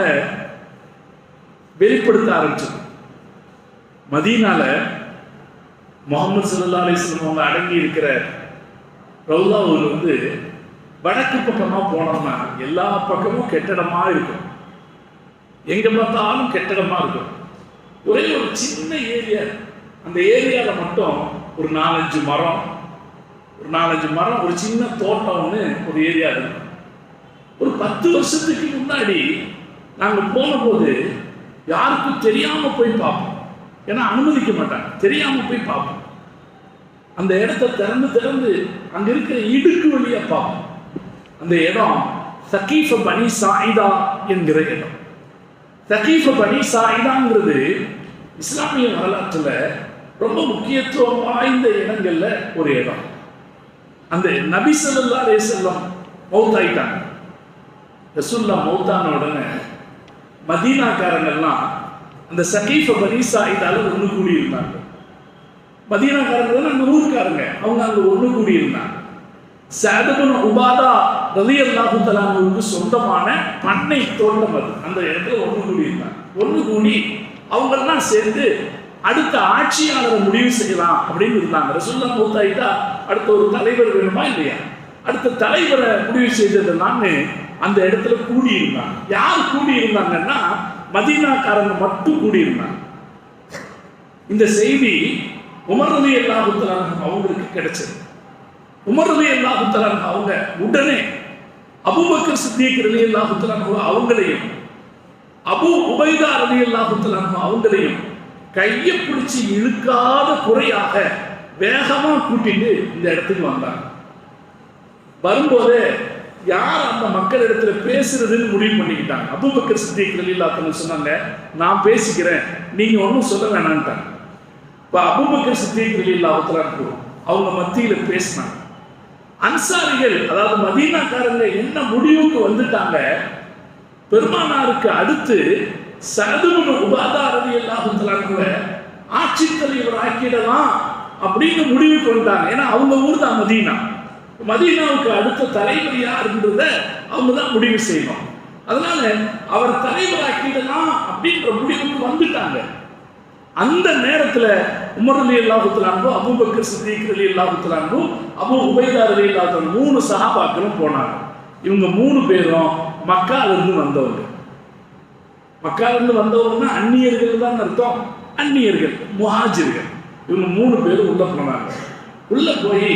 வெளிப்படுத்த ஆரம்பிச்சது. மதீனால முஹம்மது ஸல்லல்லாஹு அலைஹி வஸல்லம் அவங்க அடங்கி இருக்கிற ரவுலா ஊர் வடக்கு பக்கமா போனோம்னா எல்லா பக்கமும் கெட்டடமா இருக்கும். எங்க பார்த்தாலும் கெட்டடமா இருக்கும். ஒரே ஒரு சின்ன ஏரியா, அந்த ஏரியாவில் மட்டும் ஒரு 4-5 மரம், ஒரு சின்ன தோட்டம்னு ஒரு ஏரியா இருக்கும். ஒரு 10 வருஷத்துக்கு முன்னாடி நாங்கள் போன போது யாருக்கும் தெரியாம போய் பார்ப்போம். ஏன்னா அனுமதிக்க மாட்டாங்க, தெரியாம போய் பார்ப்போம். அந்த இடத்த திறந்து அங்க இருக்கிற இடுக்கு வழியா பார்ப்போம். அந்த இடம் சகீஃப பனி சாயிதா என்கிற இடம். சகீஃப பனி சாயிதாங்கிறது இஸ்லாமிய வரலாற்றுல ரொம்ப முக்கியத்துவம் வாய்ந்த இடங்கள்ல ஒரு இடம். அந்த நபி ஸல்லல்லாஹு அலைஹி வஸல்லம் மௌத்தாயிட்டாங்க. ரசூலுல்லாஹ் மௌத்தான உடனே மதீனாக்காரங்கள்லாம் அந்த சகீஃப பனி சாயிதால ஒன்று கூடி இருந்தாங்க. மதீனாக்காரங்க அந்த ஊருக்காரங்க, அவங்க அங்க ஒன்று கூடி இருந்தாங்க. சஅத் இப்னு உபாதா ரலியல்லாஹு தஆலா அன்ஹுவுக்கு சொந்தமான பண்ணை தோட்டம் அது. அந்த இடத்துல ஒன்று கூடி இருந்தாங்க. ஒன்று கூடி அவங்கெல்லாம் சேர்ந்து அடுத்த ஆட்சியாளரை முடிவு செய்யலாம் அப்படின்னு இருந்தாங்க. ரசூலுல்லாஹ் மௌத்தாயிட்டா அடுத்த ஒரு தலைவர் வேணுமா இல்லையா? அடுத்த தலைவரை முடிவு செய்ததுனான்னு அந்த இடத்துல கூடி இருந்தாங்க. யார் கூடி இருந்தாங்கன்னா மதீனாக்காரங்க மட்டும் கூடி இருந்தாங்க. இந்த செய்தி உமர் ரலியல்லாஹு தஆலா அவங்களுக்கு கிடைச்சது. உமர் ரலியல்லாஹு தஆலா அவங்க உடனே அபூபக்கர் சித்திக் ரலியல்லாஹு தஆலா அவங்களையும் அபூ உபைதா ரலியல்லாஹு தஆலா அவங்களையும் கையை பிடிச்சி இழுக்காத குறையாக வேகமா கூட்டிட்டு இந்த இடத்துக்கு வந்தாங்க. வரும்போது யார் அந்த மக்கள் இடத்துல பேசுறதுன்னு முடிவு பண்ணிக்கிட்டாங்க. அபூபக்கர் சித்திக் ரலியல்லாஹு தஆலா சொன்னாங்க, நான் பேசிக்கிறேன், நீங்க ஒன்றும் சொல்ல வேணான்ட்டாங்க. இப்போ அபூபக்கர் சித்திக் ரலியல்லாஹு தஆலா அவங்க மத்தியில பேசினாங்க. அன்சாரிகள், அதாவது மதீனாக்காரங்க என்ன முடிவுக்கு வந்துட்டாங்க, பெருமானாருக்கு அடுத்து சஅத் இப்னு உபாதா ரலியல்லாஹு தஆலா ஆட்சி தலைவர் ஆக்கிடலாம் அப்படின்னு முடிவுக்கு வந்துட்டாங்க. ஏன்னா அவங்க ஊர் தான் மதீனா. மதீனாவுக்கு அடுத்த தலைவர் யாருன்றத அவங்க தான் முடிவு செய்யணும். அதனால அவர் தலைவர் ஆக்கிடலாம் அப்படின்ற முடிவுக்கு வந்துட்டாங்க. அந்த நேரத்துல உமர் ரலியல்லாஹு தஆலா அபூபக்கர் சித்திக் ரலியல்லாஹு தஆலா அபூ உபைதா ரலியல்லாஹு தஆலா 3 சஹாபாக்களும் போனாங்க. இவங்க 3 பேரும் மக்கால இருந்து வந்தவங்க. மக்கால இருந்து வந்தவங்கன்னா அந்நியர்கள் தான் அர்த்தம். அந்நியர்கள், முஹாஜிர்கள். இவங்க 3 பேரும் உள்ள போனாங்க. உள்ள போய்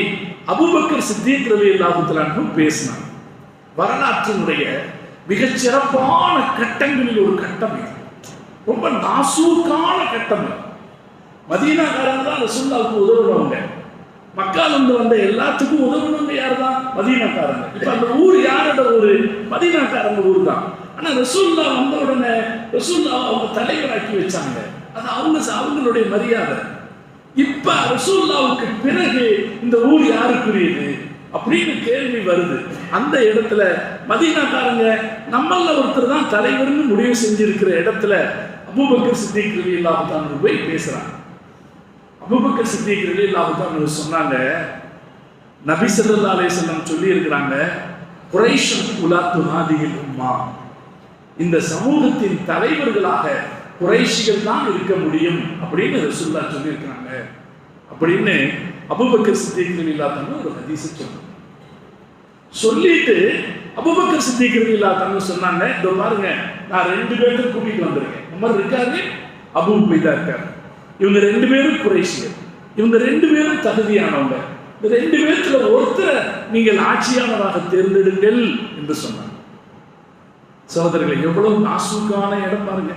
அபூபக்கர் சித்திக் ரலியல்லாஹு தஆலா பேசினாங்க. வரலாற்றினுடைய மிகச்சிறப்பான கட்டங்களில் ஒரு கட்டம் இது. ரொம்ப நாசூக்கான கட்டம். மதீனாக்காரங்க தான் ரசூலுல்லாஹ்வுக்கு உதவுனவங்க. மக்காலிருந்து வந்த எல்லாத்துக்கும் உதவுனவங்க யார் தான்? மதீனாக்காரங்க. இப்ப அந்த ஊர் யாரோட ஊரு? மதீனாக்காரங்க ஊர் தான். ஆனா ரசூலுல்லாஹ் வந்த உடனே ரசூலுல்லாஹ் அவங்க தலைவராக்கி வச்சாங்க. அது அவங்களுடைய மரியாதை. இப்ப ரசூலுல்லாஹ்வுக்கு பிறகு இந்த ஊர் யாருக்குரியது அப்படின்னு கேள்வி வருது. அந்த இடத்துல மதீனாக்காரங்க நம்மள ஒருத்தர் தான் தலைவர்னு முடிவு செஞ்சிருக்கிற இடத்துல அபூபக்கர் சித்திக் ரலியல்லாஹு தஆலா போய் பேசுறாங்க. அபூபக்கர் சித்திக் ரலியல்லாஹு தஆலா சொன்னாங்க, நபி ஸல்லல்லாஹு அலைஹி வஸல்லம் சொல்லி இருக்கிறாங்க, குரைஷ் உலாத்து ஹாதிஹில் உம்மா, இந்த சமூகத்தின் தலைவர்களாக குறைஷிகள் தான் இருக்க முடியும் அப்படின்னு ரசூலுல்லாஹ் சொல்லி இருக்கிறாங்க அப்படின்னு அபூபக்கர் சித்திக் ரலியல்லாஹு தஆலா ஒரு ஹதீஸ் சொல்லிட்டு அபூபக்கர் சித்திக் ரலியல்லாஹு தஆலா சொன்னாங்க, இதோ பாருங்க, நான் 2 பேர்த்த கூட்டிட்டு வந்திருக்கேன். உமர் இருக்காரு, அபூ உபைதா இருக்கார். இவங்க 2 பேரும் குறைஷியர். இவங்க 2 பேரும் தகுதியானவங்க. இந்த 2 பேர்த்துல ஒருத்தரை நீங்கள் ஆட்சியாளராக தேர்ந்தெடுங்கள் என்று சொன்னார். சகோதரர்களை, எவ்வளவு நாசூக்கான இடம் பாருங்க.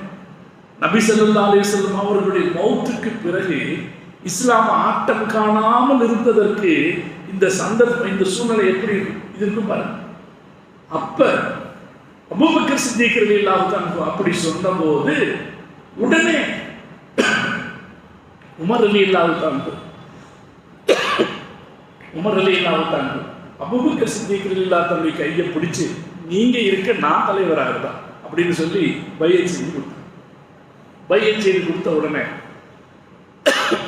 நபி ஸல்லல்லாஹு அலைஹி வஸல்லம் அவர்களுடைய மௌத்துக்கு பிறகு இஸ்லாம் ஆட்டம் காணாமல் இருந்ததற்கு இந்த சந்தர்ப்பம், இந்த சூழ்நிலை எப்படி இருக்கும் பாருங்க. அப்ப அபூபக்கர் சித்திக் ரலியல்லாஹு அன்ஹு அப்படி சொன்னபோது உடனே உமர் ரலியல்லாஹு அன்ஹு அபூபக்கர் சித்திக் ரலியல்லாஹு அன்ஹு கையை பிடிச்சு, நீங்க இருக்க நான் தலைவராக தான் அப்படின்னு சொல்லி பையத் செய்து கொடுத்தார். பையத் செய்து கொடுத்த உடனே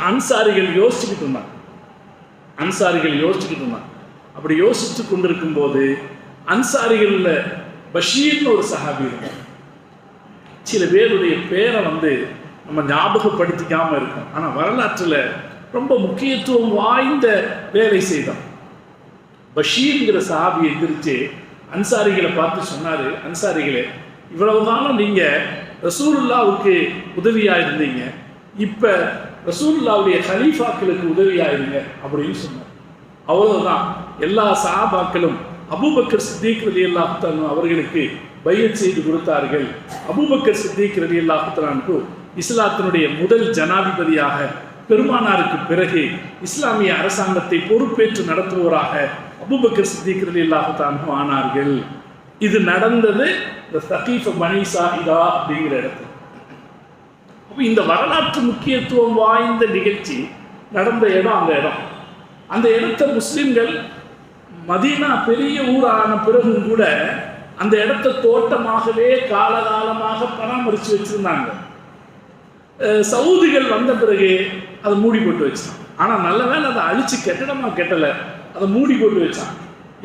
அன்சாரிகள் யோசிச்சுக்கிட்டு இருந்தாங்க. அப்படி யோசித்து கொண்டிருக்கும் போது அன்சாரிகள்ல பஷீர்னு ஒரு சஹாபி இருக்கும். சில பேருடைய பேரை நம்ம ஞாபகப்படுத்திக்காம இருக்கும், ஆனா வரலாற்றுல ரொம்ப முக்கியத்துவம் வாய்ந்த வேலை செய்தோம். பஷீர்ங்கிற சஹாபி எந்திரிச்சு அன்சாரிகளை பார்த்து சொன்னாரு, அன்சாரிகளே, இவ்வளவுதானும் நீங்க ரசூலுல்லாவுக்கு உதவியா இருந்தீங்க, இப்ப ரசூலுல்லாவுடைய கலீஃபாக்களுக்கு உதவியா இருங்க அப்படின்னு சொன்னார். அவ்வளவுதான். எல்லா சஹாபாக்களும் அபூபக்கர் சித்திக் ரலியல்லாஹு அன்ஹு அவர்களுக்கு பையத் செய்து கொடுத்தார்கள். அபூபக்கர் சித்திக் ரலியல்லாஹு அன்ஹு இஸ்லாத்தினுடைய முதல் ஜனாதிபதியாக, பெருமானாருக்கு பிறகு இஸ்லாமிய அரசாங்கத்தை பொறுப்பேற்று நடத்துவோராக அபூபக்கர் சித்திக் ரலியல்லாஹு அன்ஹு ஆனார்கள். இது நடந்தது இந்த சகீஃப பனி சாயிதா அப்படிங்கிற இடத்துல. அப்போ இந்த வரலாற்று முக்கியத்துவம் வாய்ந்த நிகழ்ச்சி நடந்த இடம் அந்த இடத்த முஸ்லிம்கள் மதீனா பெரிய ஊரான பிறகும் கூட அந்த இடத்த தோட்டமாகவே காலகாலமாக பராமரித்து வச்சிருந்தாங்க. சவுதிகள் வந்த பிறகு அதை மூடி போட்டு வச்சான். ஆனால் நல்ல வேலை அதை அழிச்சு கெட்டடமாக கெட்டலை, அதை மூடி போட்டு வச்சான்.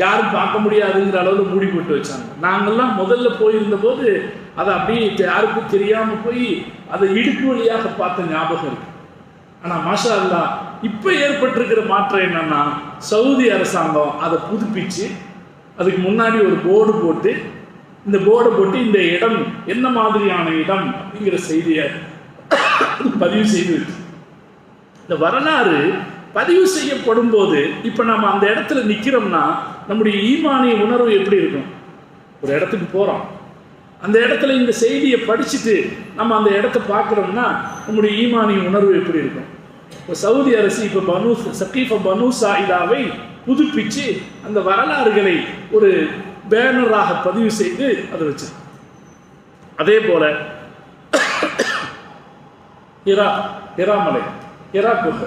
யாரும் பார்க்க முடியாதுங்கிற அளவில் மூடி போட்டு வச்சாங்க. நாங்கள்லாம் முதல்ல போயிருந்த போது அதை அப்படியே யாருக்கும் தெரியாமல் போய் அதை இடுக்கு வழியாக பார்த்த ஞாபகம் இருக்கு. ஆனால் மாஷா அல்லாஹ் இப்போ ஏற்பட்டிருக்கிற மாற்றம் என்னன்னா, சவுதி அரசாங்கம் அதை புதுப்பிச்சு அதுக்கு முன்னாடி ஒரு போர்டு போட்டு, இந்த போர்டை போட்டு இந்த இடம் என்ன மாதிரியான இடம் அப்படிங்கிற செய்தியை பதிவு செய்து இந்த வரலாறு பதிவு செய்யப்படும் போது இப்போ நம்ம அந்த இடத்துல நிற்கிறோம்னா நம்முடைய ஈமானிய உணர்வு எப்படி இருக்கும்? ஒரு இடத்துக்கு போகிறோம், அந்த இடத்துல இந்த செய்தியை படிச்சுட்டு நம்ம அந்த இடத்த பார்க்குறோம்னா நம்முடைய ஈமானிய உணர்வு எப்படி இருக்கும்? இப்போ சவுதி அரசு இப்போ சகீஃப பனு சாயிதாவை புதுப்பிச்சு அந்த வரலாறுகளை ஒரு பேனராக பதிவு செய்து அதை வச்சு, அதே போல ஹிரா மலை, ஹிரா குகை,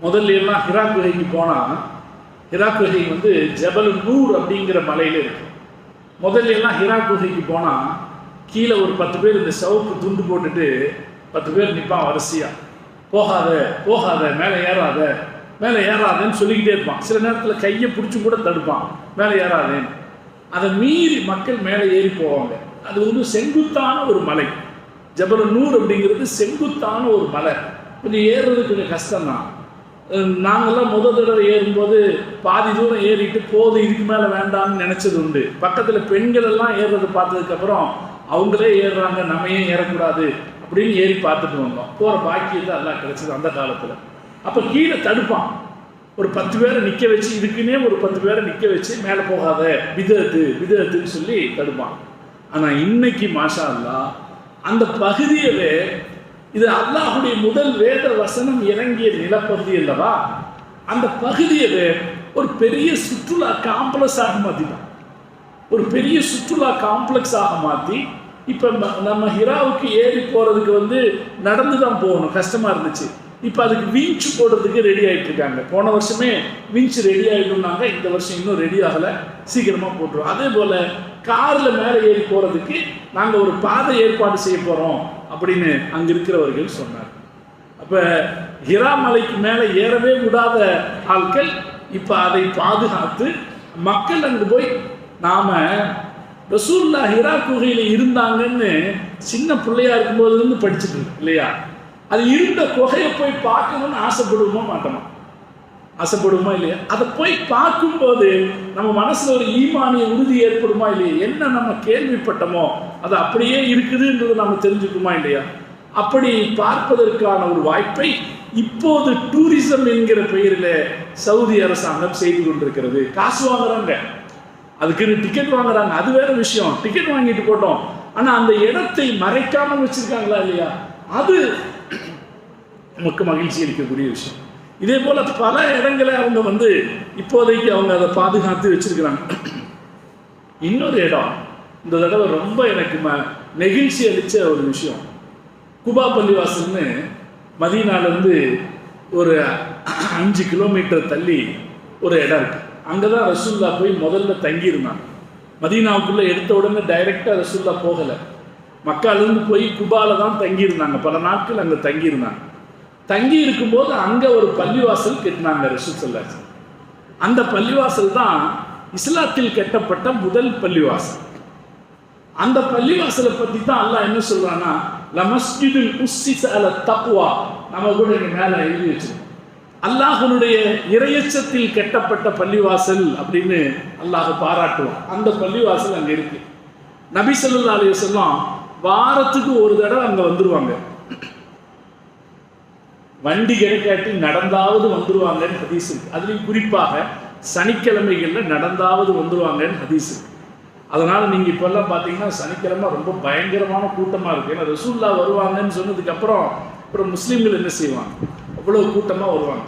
முதல்ல எல்லாம் ஹிரா குகைக்கு போனால், ஹிரா குகை ஜபல் நூர் அப்படிங்கிற மலையில் இருக்கு. முதல்ல எல்லாம் ஹிரா குகைக்கு போனால் கீழே ஒரு 10 பேர் இந்த சவுக்கு துண்டு போட்டுட்டு 10 பேர் நிற்பான் வரிசையா, போகாத மேலே ஏறாதேன்னு சொல்லிக்கிட்டே இருப்பான். சில நேரத்தில் கையை பிடிச்சி கூட தடுப்பான், மேலே ஏறாதேன்னு. அதை மீறி மக்கள் மேலே ஏறி போவாங்க. அது செங்குத்தான ஒரு மலை. ஜபல் நூர் அப்படிங்கிறது செங்குத்தான ஒரு மலை, கொஞ்சம் ஏறுறது கொஞ்சம் கஷ்டம்தான். நாங்கள்லாம் முதல் தடவை ஏறும்போது பாதி தூரம் ஏறிட்டு போதும், இதுக்கு மேலே வேண்டாம்னு நினச்சது உண்டு. பக்கத்தில் பெண்கள் எல்லாம் ஏறுறது பார்த்ததுக்கப்புறம் அவங்களே ஏறுறாங்க, நம்ம ஏன் ஏறக்கூடாது அப்படின்னு ஏறி பார்த்துட்டு வந்தோம். போகிற பாக்கியத்தை எல்லாம் கிடைச்சது அந்த காலத்தில். அப்போ கீழே தடுப்பான், ஒரு 10 பேரை நிற்க வச்சு, இதுக்குன்னே ஒரு 10 பேரை நிற்க வச்சு மேலே போகாத விதத்துன்னு சொல்லி தடுப்பான். ஆனால் இன்னைக்கு மாஷா அல்லாஹ் அந்த பகுதியவே, இது அல்லாஹுடைய முதல் வேத வசனம் இறங்கிய நிலப்பகுதி அல்லவா, அந்த பகுதியவே ஒரு பெரிய சுற்றுலா காம்ப்ளெக்ஸாக மாற்றிட்டான். ஒரு பெரிய சுற்றுலா காம்ப்ளெக்ஸாக மாற்றி இப்போ நம்ம ஹிராவுக்கு ஏறி போகிறதுக்கு நடந்து தான் போகணும், கஷ்டமாக இருந்துச்சு. இப்போ அதுக்கு விஞ்ச் போடுறதுக்கு ரெடி ஆகிட்டு இருக்காங்க. போன வருஷமே விஞ்ச் ரெடி ஆகிடும்னாங்க, இந்த வருஷம் இன்னும் ரெடி ஆகலை, சீக்கிரமாக போட்டுருவோம். அதே போல் காரில் மேலே ஏறி போகிறதுக்கு நாங்கள் ஒரு பாதை ஏற்பாடு செய்ய போகிறோம் அப்படின்னு அங்கே இருக்கிறவர்கள் சொன்னார். அப்போ ஹிரா மலைக்கு மேலே ஏறவே விடாத ஆட்கள் இப்போ அதை பாதுகாத்து மக்கள் அங்கே போய், நாம் ரசூலுல்லாஹ் ஹிரா குகையில் இருந்தாங்கன்னு சின்ன பிள்ளையா இருக்கும்போதுலேருந்து படிச்சுட்டு இருக்கு இல்லையா, அது இருந்த குகையை போய் பார்க்கணும்னு ஆசைப்படுவோமா இல்லையா? அதை போய் பார்க்கும்போது நம்ம மனசுல ஒரு ஈமானிய உறுதி ஏற்படுமா இல்லையா? என்ன நம்ம கேள்விப்பட்டோமோ அது அப்படியே இருக்குதுன்றது நாம தெரிஞ்சுக்குமா இல்லையா? அப்படி பார்ப்பதற்கான ஒரு வாய்ப்பை இப்போது டூரிசம் என்கிற பெயரில் சவுதி அரசாங்கம் செய்து கொண்டிருக்கிறது. காசு வாங்குறாங்க, அதுக்கு டிக்கெட் வாங்குறாங்க, அது வேற விஷயம். டிக்கெட் வாங்கிட்டு போட்டோம், ஆனா அந்த இடத்தை மறைக்காம வச்சிருக்காங்களா இல்லையா, அது நமக்கு மகிழ்ச்சி அளிக்கக்கூடிய விஷயம். இதே போல பல இடங்களை அவங்க இப்போதைக்கு அவங்க அதை பாதுகாத்து வச்சிருக்கிறாங்க. இன்னொரு இடம் இந்த தடவை ரொம்ப எனக்கு நெகிழ்ச்சி அளிச்ச ஒரு விஷயம், குபா பள்ளிவாசல்னு மதீனாலேருந்து ஒரு 5 கிலோமீட்டர் தள்ளி ஒரு இடம் இருக்கு. அங்கதான் ரசூல்லா போய் முதல்ல தங்கியிருந்தாங்க. மதீனாவுக்குள்ள எடுத்த உடனே டைரக்டா ரசூல்லா போகலை, மக்காலிருந்து போய் குபால தான் தங்கியிருந்தாங்க. பல நாட்கள் அங்கே தங்கியிருந்தாங்க. தங்கி இருக்கும்போது அங்கே ஒரு பள்ளிவாசல் கட்டினாங்க ரசூல் ஸல்லல்லாஹு அலைஹி வஸல்லம். அந்த பள்ளிவாசல் தான் இஸ்லாத்தில் கட்டப்பட்ட முதல் பள்ளிவாசல். அந்த பள்ளிவாசலை பற்றி தான் அல்லாஹ் என்ன சொல்றான்னா, லமஸ்ஜிதுல் உஸ்ஸிஸ அலா தக்வா, நம்ம கூட இங்கே மேலே எழுதி வச்சிருக்கோம், அல்லாஹ்வுடைய இறையச்சத்தில் கட்டப்பட்ட பள்ளிவாசல் அப்படின்னு அல்லாஹ் பாராட்டுவான். அந்த பள்ளிவாசல் அங்கே இருக்கு. நபி ஸல்லல்லாஹு அலைஹி வஸல்லம் வாரத்துக்கு ஒரு தடவை அங்கே வந்துருவாங்க. வண்டி கிடைக்காட்டி நடந்தாவது வந்துருவாங்கன்னு ஹதீஸ் இருக்கு. அதுலேயும் குறிப்பாக சனிக்கிழமைகளில் நடந்தாவது வந்துருவாங்கன்னு ஹதீஸ் இருக்கு. அதனால நீங்க இப்பெல்லாம் பார்த்தீங்கன்னா சனிக்கிழமை ரொம்ப பயங்கரமான கூட்டமா இருக்கு. ஏன்னா ரசூல்லா வருவாங்கன்னு சொன்னதுக்கு அப்புறம் முஸ்லீம்கள் என்ன செய்வாங்க, அவ்வளவு கூட்டமா வருவாங்க.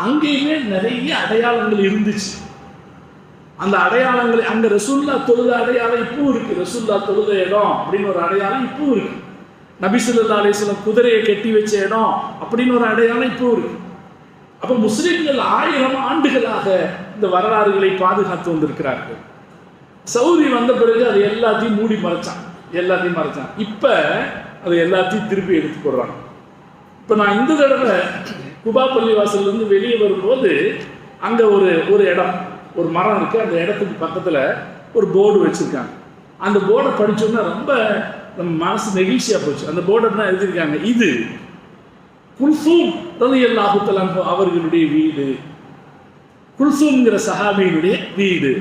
அங்கேயுமே நிறைய அடையாளங்கள் இருந்துச்சு. அந்த அடையாளங்கள் அங்க ரசூல்லா தொழுத அடையாளம் இப்பவும் இருக்கு. ரசூல்லா தொழுத இடம் அப்படின்னு ஒரு அடையாளம் இப்பவும் இருக்கு. நபி ஸல்லல்லாஹு அலைஹி வஸல்லம் குதிரையை கட்டி வச்ச இடம் அப்படின்னு ஒரு அடையாளம் இப்பவும் இருக்கு. அப்ப முஸ்லிம்கள் 1000 ஆண்டுகளாக இந்த வரலாறுகளை பாதுகாத்து வந்திருக்கிறார்கள். சவுதி வந்த பிறகு அது எல்லாத்தையும் மூடி மறைச்சான், எல்லாத்தையும் மறைச்சான். இப்ப அது எல்லாத்தையும் திருப்பி எடுத்து போடுறாங்க. இப்ப நான் இந்த தடவை குபா பள்ளிவாசல்ல இருந்து வெளியே வரும்போது அங்க ஒரு இடம், ஒரு மரம் இருக்கு. அந்த இடத்துக்கு பக்கத்துல ஒரு போர்டு வச்சிருக்காங்க. அந்த போர்டை படிச்சோன்னா ரொம்ப நம்ம மனசு நெகிழ்ச்சியா போச்சு. அந்த போர்டை தான் எழுதியிருக்காங்க, இது குல்சூம் ரலியல்லாஹு தஆலா அவர்களுடைய வீடு, குல்சூம்ங்கிற சஹாபியினுடைய வீடு.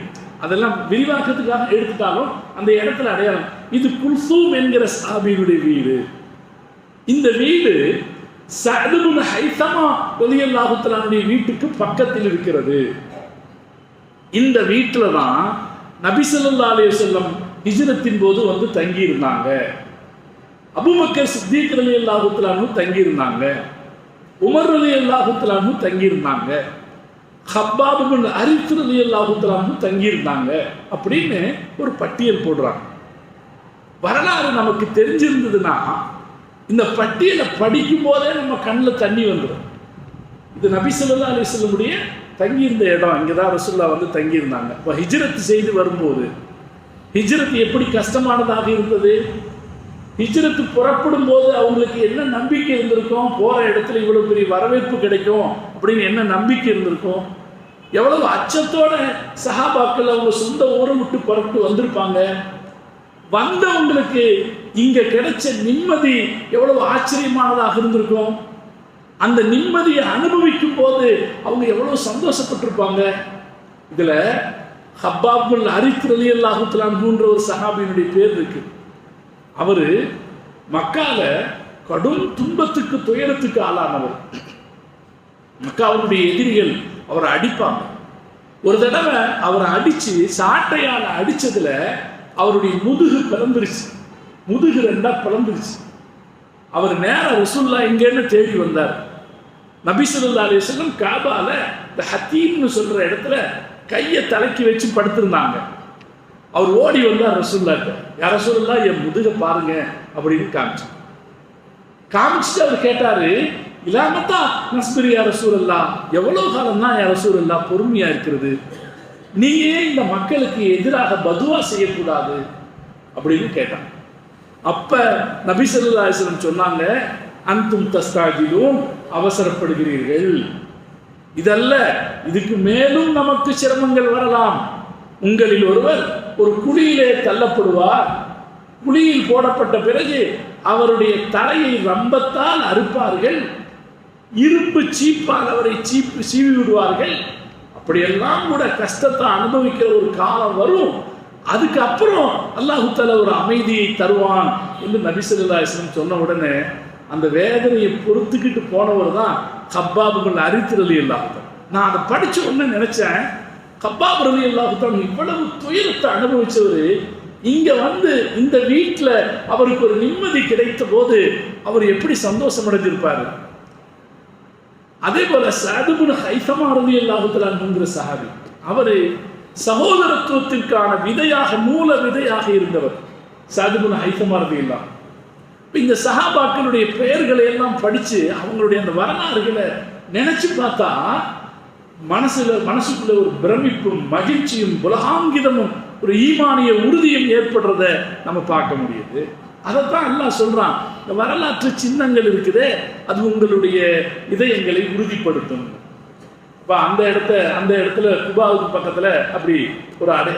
அதெல்லாம் விரிவாக்கத்துக்காக எடுத்துட்டாலும் அந்த இடத்துல அடையாளம், இது குல்சூம் என்கிற சஹாபியினுடைய வீடு. இந்த வீடு சஅத் இப்னு ஹைஸமா ரலியல்லாஹு தஆலாவுடைய வீட்டுக்கு பக்கத்தில் இருக்கிறது. இந்த வீட்டில தான் நபி ஸல்லல்லாஹு அலைஹி வஸல்லம் ஹிஜ்ரத்தின் போது தங்கி இருந்தாங்க. அபூபக்கர் சித்திக் ரலியல்லாஹு தஆலா தங்கி இருந்தாங்க, உமர் ரலியல்லாஹு தஆலா தங்கி இருந்தாங்க, ஹப்பாப் இப்னு அரித் ரலியல்லாஹு தஆலா தங்கி இருந்தாங்க அப்படின்னு ஒரு பட்டியல் போடுறாங்க. வரலாறு நமக்கு தெரிஞ்சிருந்ததுன்னா இந்த பட்டியலை படிக்கும் போதே நம்ம கண்ணில் தண்ணி வந்துடும். இது நபி ஸல்லல்லாஹு அலைஹி வஸல்லம் தங்கியிருந்த இடம், இங்கதான் ரசூலுல்லாஹ் தங்கியிருந்தாங்க. இப்போ ஹிஜ்ரத் செய்து வரும்போது ஹிஜ்ரத் எப்படி கஷ்டமானதாக இருந்தது, ஹிஜ்ரத்து புறப்படும் போது அவங்களுக்கு என்ன நம்பிக்கை இருந்திருக்கும், போற இடத்துல இவ்வளவு பெரிய வரவேற்பு கிடைக்கும் அப்படின்னு என்ன நம்பிக்கை இருந்திருக்கும், எவ்வளவு அச்சத்தோட சஹாபாக்கள் அவங்க சொந்த ஊரை விட்டு புறப்பட்டு வந்திருப்பாங்க. வந்தவங்களுக்கு இங்க கிடைச்ச நிம்மதி எவ்வளவு ஆச்சரியமானதாக இருந்திருக்கும். அந்த நிம்மதியை அனுபவிக்கும் போது அவங்க எவ்வளவு சந்தோஷப்பட்டிருப்பாங்க. இதுல ஹப்பாப் இப்னு அரித் ரலியல்லாஹு தஆலா அன்ஹுன்ற ஒரு சஹாபியினுடைய பேர் இருக்கு. அவரு மக்கால கடும் துன்பத்துக்கு துயரத்துக்கு ஆளானவர். மக்காவுடைய எதிரிகள் அவரை அடிப்பாங்க. ஒரு தடவை அவரை அடிச்சு சாட்டையால் அடிச்சதுல அவருடைய முதுகு பிளந்துருச்சு, முதுகு ரெண்டா பிளந்துருச்சு. அவர் நேர ரசூலுல்லாஹ் எங்கன்னு தேடி வந்தார். நபி ஸல்லல்லாஹு அலைஹி வஸல்லம் காபால இந்த ஹத்தீம்னு சொல்ற இடத்துல கையை தலைக்கி வச்சு படுத்திருந்தாங்க. அவர் ஓடி வந்தார் ரசூலுல்லாஹ்ட்ட, யா ரசூலுல்லாஹ் என் முதுக பாருங்க அப்படின்னு காமிச்சுட்டு அவர் கேட்டாரு, இலாமத்தா நஸ்பிரி யா ரசூலுல்லாஹ், எவ்வளவு காலம் தான் யா ரசூலுல்லாஹ் பொறுமையா இருக்கிறது, நீயே இந்த மக்களுக்கு எதிராக பதுவா செய்யக்கூடாது அப்படின்னு கேட்டாங்க. அப்ப நபி ஸல்லல்லாஹு அலைஹி வஸல்லம் சொன்னாங்க, அன்தும் தஸ்தாஜிலூன், அவசரப்படுகிறீர்கள், இதல்ல, இதுக்கு மேலும் நமக்கு சிரமங்கள் வரலாம். உங்களில் ஒருவர் ஒரு குழியிலே தள்ளப்படுவார், குழியில் போடப்பட்ட பிறகு அவருடைய தலையை ரம்பத்தால் அறுப்பார்கள், இரும்பு சீப்பால் அவரை சீவி விடுவார்கள். அப்படியெல்லாம் கூட கஷ்டத்தை அனுபவிக்கிற ஒரு காலம் வரும். அதுக்கப்புறம் அல்லாஹ் தஆலா ஒரு அமைதியை தருவான் என்று நபி ஸல்லல்லாஹு அலைஹி வஸல்லம் சொன்ன உடனே அந்த வேதனையை பொறுத்துக்கிட்டு போனவர் தான் கப்பாப் இப்னு அரித் ரலியல்லாஹு தஆலா. நான் அதை படிச்ச உடனே நினைச்சேன், கப்பாப் ரலியல்லாஹு தஆலா இவ்வளவு துயரத்தை அனுபவிச்சவர் இங்க வந்து இந்த வீட்டில் அவருக்கு ஒரு நிம்மதி கிடைத்த போது அவர் எப்படி சந்தோஷம் அடைஞ்சிருப்பாரு. அதே போல ஸஅத் இப்னு ஹைஸமா ரலியல்லாஹு தஆலா என்கிற சஹாபி, அவர் சகோதரத்துவத்திற்கான விதையாக மூல விதையாக இருந்தவர் ஸஅத் இப்னு ஹைஸமா ரலியல்லாஹு. இந்த சஹாபாக்களுடைய பெயர்களை எல்லாம் படிச்சு அவங்களுடைய அந்த வரலாறுகளை நினைச்சு பார்த்தா மனசுக்குள்ள ஒரு பிரமிப்பும் மகிழ்ச்சியும் உலகாங்கிதமும் ஒரு ஈமானிய உறுதியும் ஏற்படுறத நம்ம பார்க்க முடியுது. அதைத்தான் அல்லாஹ் சொல்றான், இந்த வரலாற்று சின்னங்கள் இருக்குதே அது உங்களுடைய இதயங்களை உறுதிப்படுத்தும். இப்போ அந்த இடத்துல குபாவுக்கு பக்கத்துல அப்படி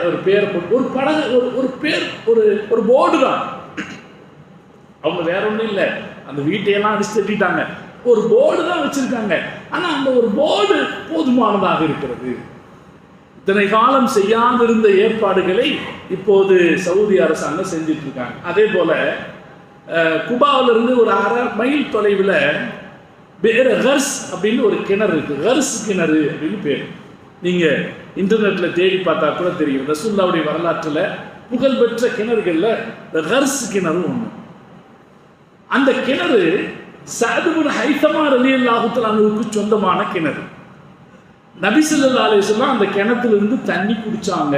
ஒரு பேரை போட்டு ஒரு படகு ஒரு பேர் ஒரு போர்டு தான். அவங்க வேற ஒன்றும் இல்லை, அந்த வீட்டையெல்லாம் அடிச்சு தட்டிட்டாங்க, ஒரு போர்டு தான் வச்சிருக்காங்க. ஆனா அந்த ஒரு போர்டு போதுமானதாக இருக்கிறது. இத்தனை காலம் செய்யாதிருந்த ஏற்பாடுகளை இப்போது சவுதி அரசாங்கம் செஞ்சுட்டு இருக்காங்க. அதே போல குபாவில இருந்து ஒரு 1/2 மைல் தொலைவில் வேற ஹர்ஸ் அப்படின்னு ஒரு கிணறு இருக்கு. ஹர்ஸ் கிணறு அப்படின்னு பேர். நீங்க இன்டர்நெட்ல தேடி பார்த்தா கூட தெரியும். ரசூலுல்லாஹ்வுடைய வரலாற்றுல புகழ்பெற்ற கிணறுகள்ல ஹர்ஸ் கிணறு ஒன்று. அந்த கிணறு ஸஅத் இப்னு ஹைஸமா ரலியல்லாஹு தஆலா அன்ஹுவுக்கு சொந்தமான கிணறு. நபி ஸல்லல்லாஹு அலைஹி வஸல்லம் அந்த கிணத்திலிருந்து தண்ணி குடிச்சாங்க.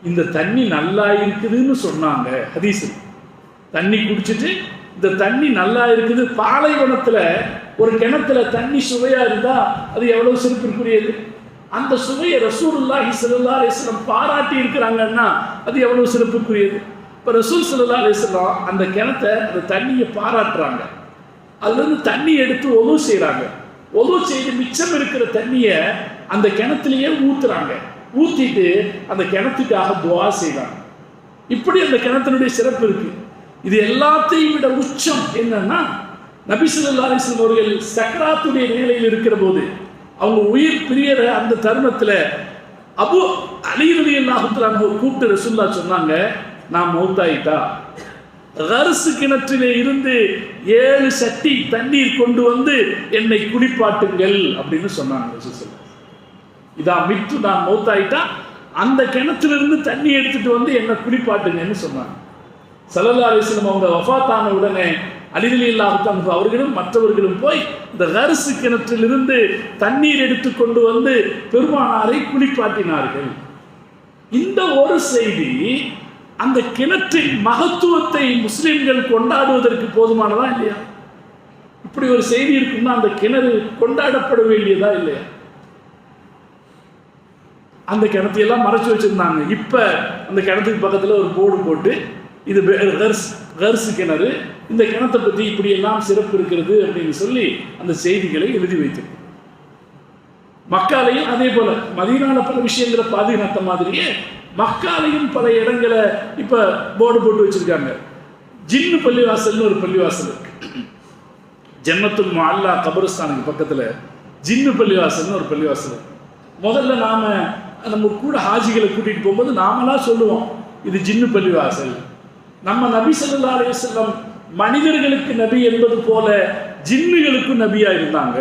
இந்த தண்ணி நல்லா இருக்குதுன்னு சொன்னாங்க ஹதீஸில். தண்ணி குடிச்சிட்டு இந்த தண்ணி நல்லா இருக்குது, பாலைவனத்துல ஒரு கிணத்துல தண்ணி சுவையா இருந்தா அது எவ்வளவு சிறப்பிற்குரியது. அந்த சுவையை ரசூலுல்லாஹி ஸல்லல்லாஹு அலைஹி வஸல்லம் பாராட்டி இருக்கிறாங்கன்னா அது எவ்வளவு சிறப்புக்குரியது. இப்போ ரசூல் ஸல்லல்லாஹு அலைஹி வஸல்லம் அந்த கிணத்தை அந்த தண்ணியை பாராட்டுறாங்க. அதுலேருந்து தண்ணி எடுத்து ஒது செய்கிறாங்க. ஒது செய்து மிச்சம் இருக்கிற தண்ணியை அந்த கிணத்துலையே ஊற்றுறாங்க. ஊற்றிட்டு அந்த கிணத்துக்காக துவா செய்கிறாங்க. இப்படி அந்த கிணத்தினுடைய சிறப்பு இருக்கு. இது எல்லாத்தையும் விட உச்சம் என்னன்னா, நபி ஸல்லல்லாஹு அலைஹி வஸல்லம் அவர்கள் சக்ராத்துடைய நிலையில் இருக்கிற போது அவங்க உயிர் பிரியற அந்த தருணத்தில் அபு அலி ரலியல்லாஹு தஆலா கூப்பிட்டு ரசூலுல்லாஹ் சொன்னாங்க, நான் மௌத்தாயிட்டா ஹர்ஸ் கிணற்றிலே இருந்து 7 சட்டி தண்ணீர் கொண்டு வந்து என்னை குளிப்பாட்டுங்கள் அப்படின்னு சொன்னாங்க ரசூலுல்லாஹ். இதான் மித்து, நான் மௌத்தாயிட்டா அந்த கிணற்றிலிருந்து தண்ணி எடுத்துட்டு வந்து என்னை குளிப்பாட்டுங்கன்னு சொன்னாங்க. ஸல்லல்லாஹு அலைஹி வஸல்லம் அவங்க வஃபாத்தான உடனே அலி ரலியல்லாஹு தஆலா அவர்களும் மற்றவர்களும் போய் இந்த ஹர்ஸ் கிணற்றிலிருந்து தண்ணீர் எடுத்து கொண்டு வந்து பெருமானாரை குளிப்பாட்டினார்கள். இந்த ஒரு செய்தி அந்த கிணற்றின் மகத்துவத்தை முஸ்லிம்கள் கொண்டாடுவதற்கு போதுமானதா இல்லையா? இப்படி ஒரு செய்தி இருக்குன்னா அந்த கிணறு கொண்டாடப்பட வேண்டியதா இல்லையா? அந்த கிணத்தையெல்லாம் மறைச்சு வச்சிருந்தாங்க. இப்ப அந்த கிணத்துக்கு பக்கத்துல ஒரு போர்டு போட்டு இது ஹர்ஸ் கிணறு, இந்த கிணத்தை பத்தி இப்படி எல்லாம் சிறப்பு இருக்கிறது அப்படின்னு சொல்லி அந்த செய்திகளை எழுதி வைத்திருக்கு. மக்காலையும் அதே போல மதீனால பல விஷயங்களை பாதுகாத்த மாதிரியே மக்காலையும் பல இடங்களை இப்ப போர்டு போட்டு வச்சிருக்காங்க. ஜின்னு பள்ளிவாசல்னு ஒரு பள்ளிவாசல் இருக்கு. ஜன்னத்துல் முஅல்லா கபரஸ்தானுக்கு பக்கத்துல ஜின்னு பள்ளிவாசல்னு ஒரு பள்ளிவாசல் இருக்கு. முதல்ல நம்ம கூட ஹாஜிகளை கூட்டிட்டு போகும்போது நாமளா சொல்லுவோம் இது ஜின்னு பள்ளிவாசல். நம்ம நபி ஸல்லல்லாஹு அலைஹி வஸல்லம் மனிதர்களுக்கு நபி என்பது போல ஜின்னுகளுக்கு நபியா இருந்தாங்க.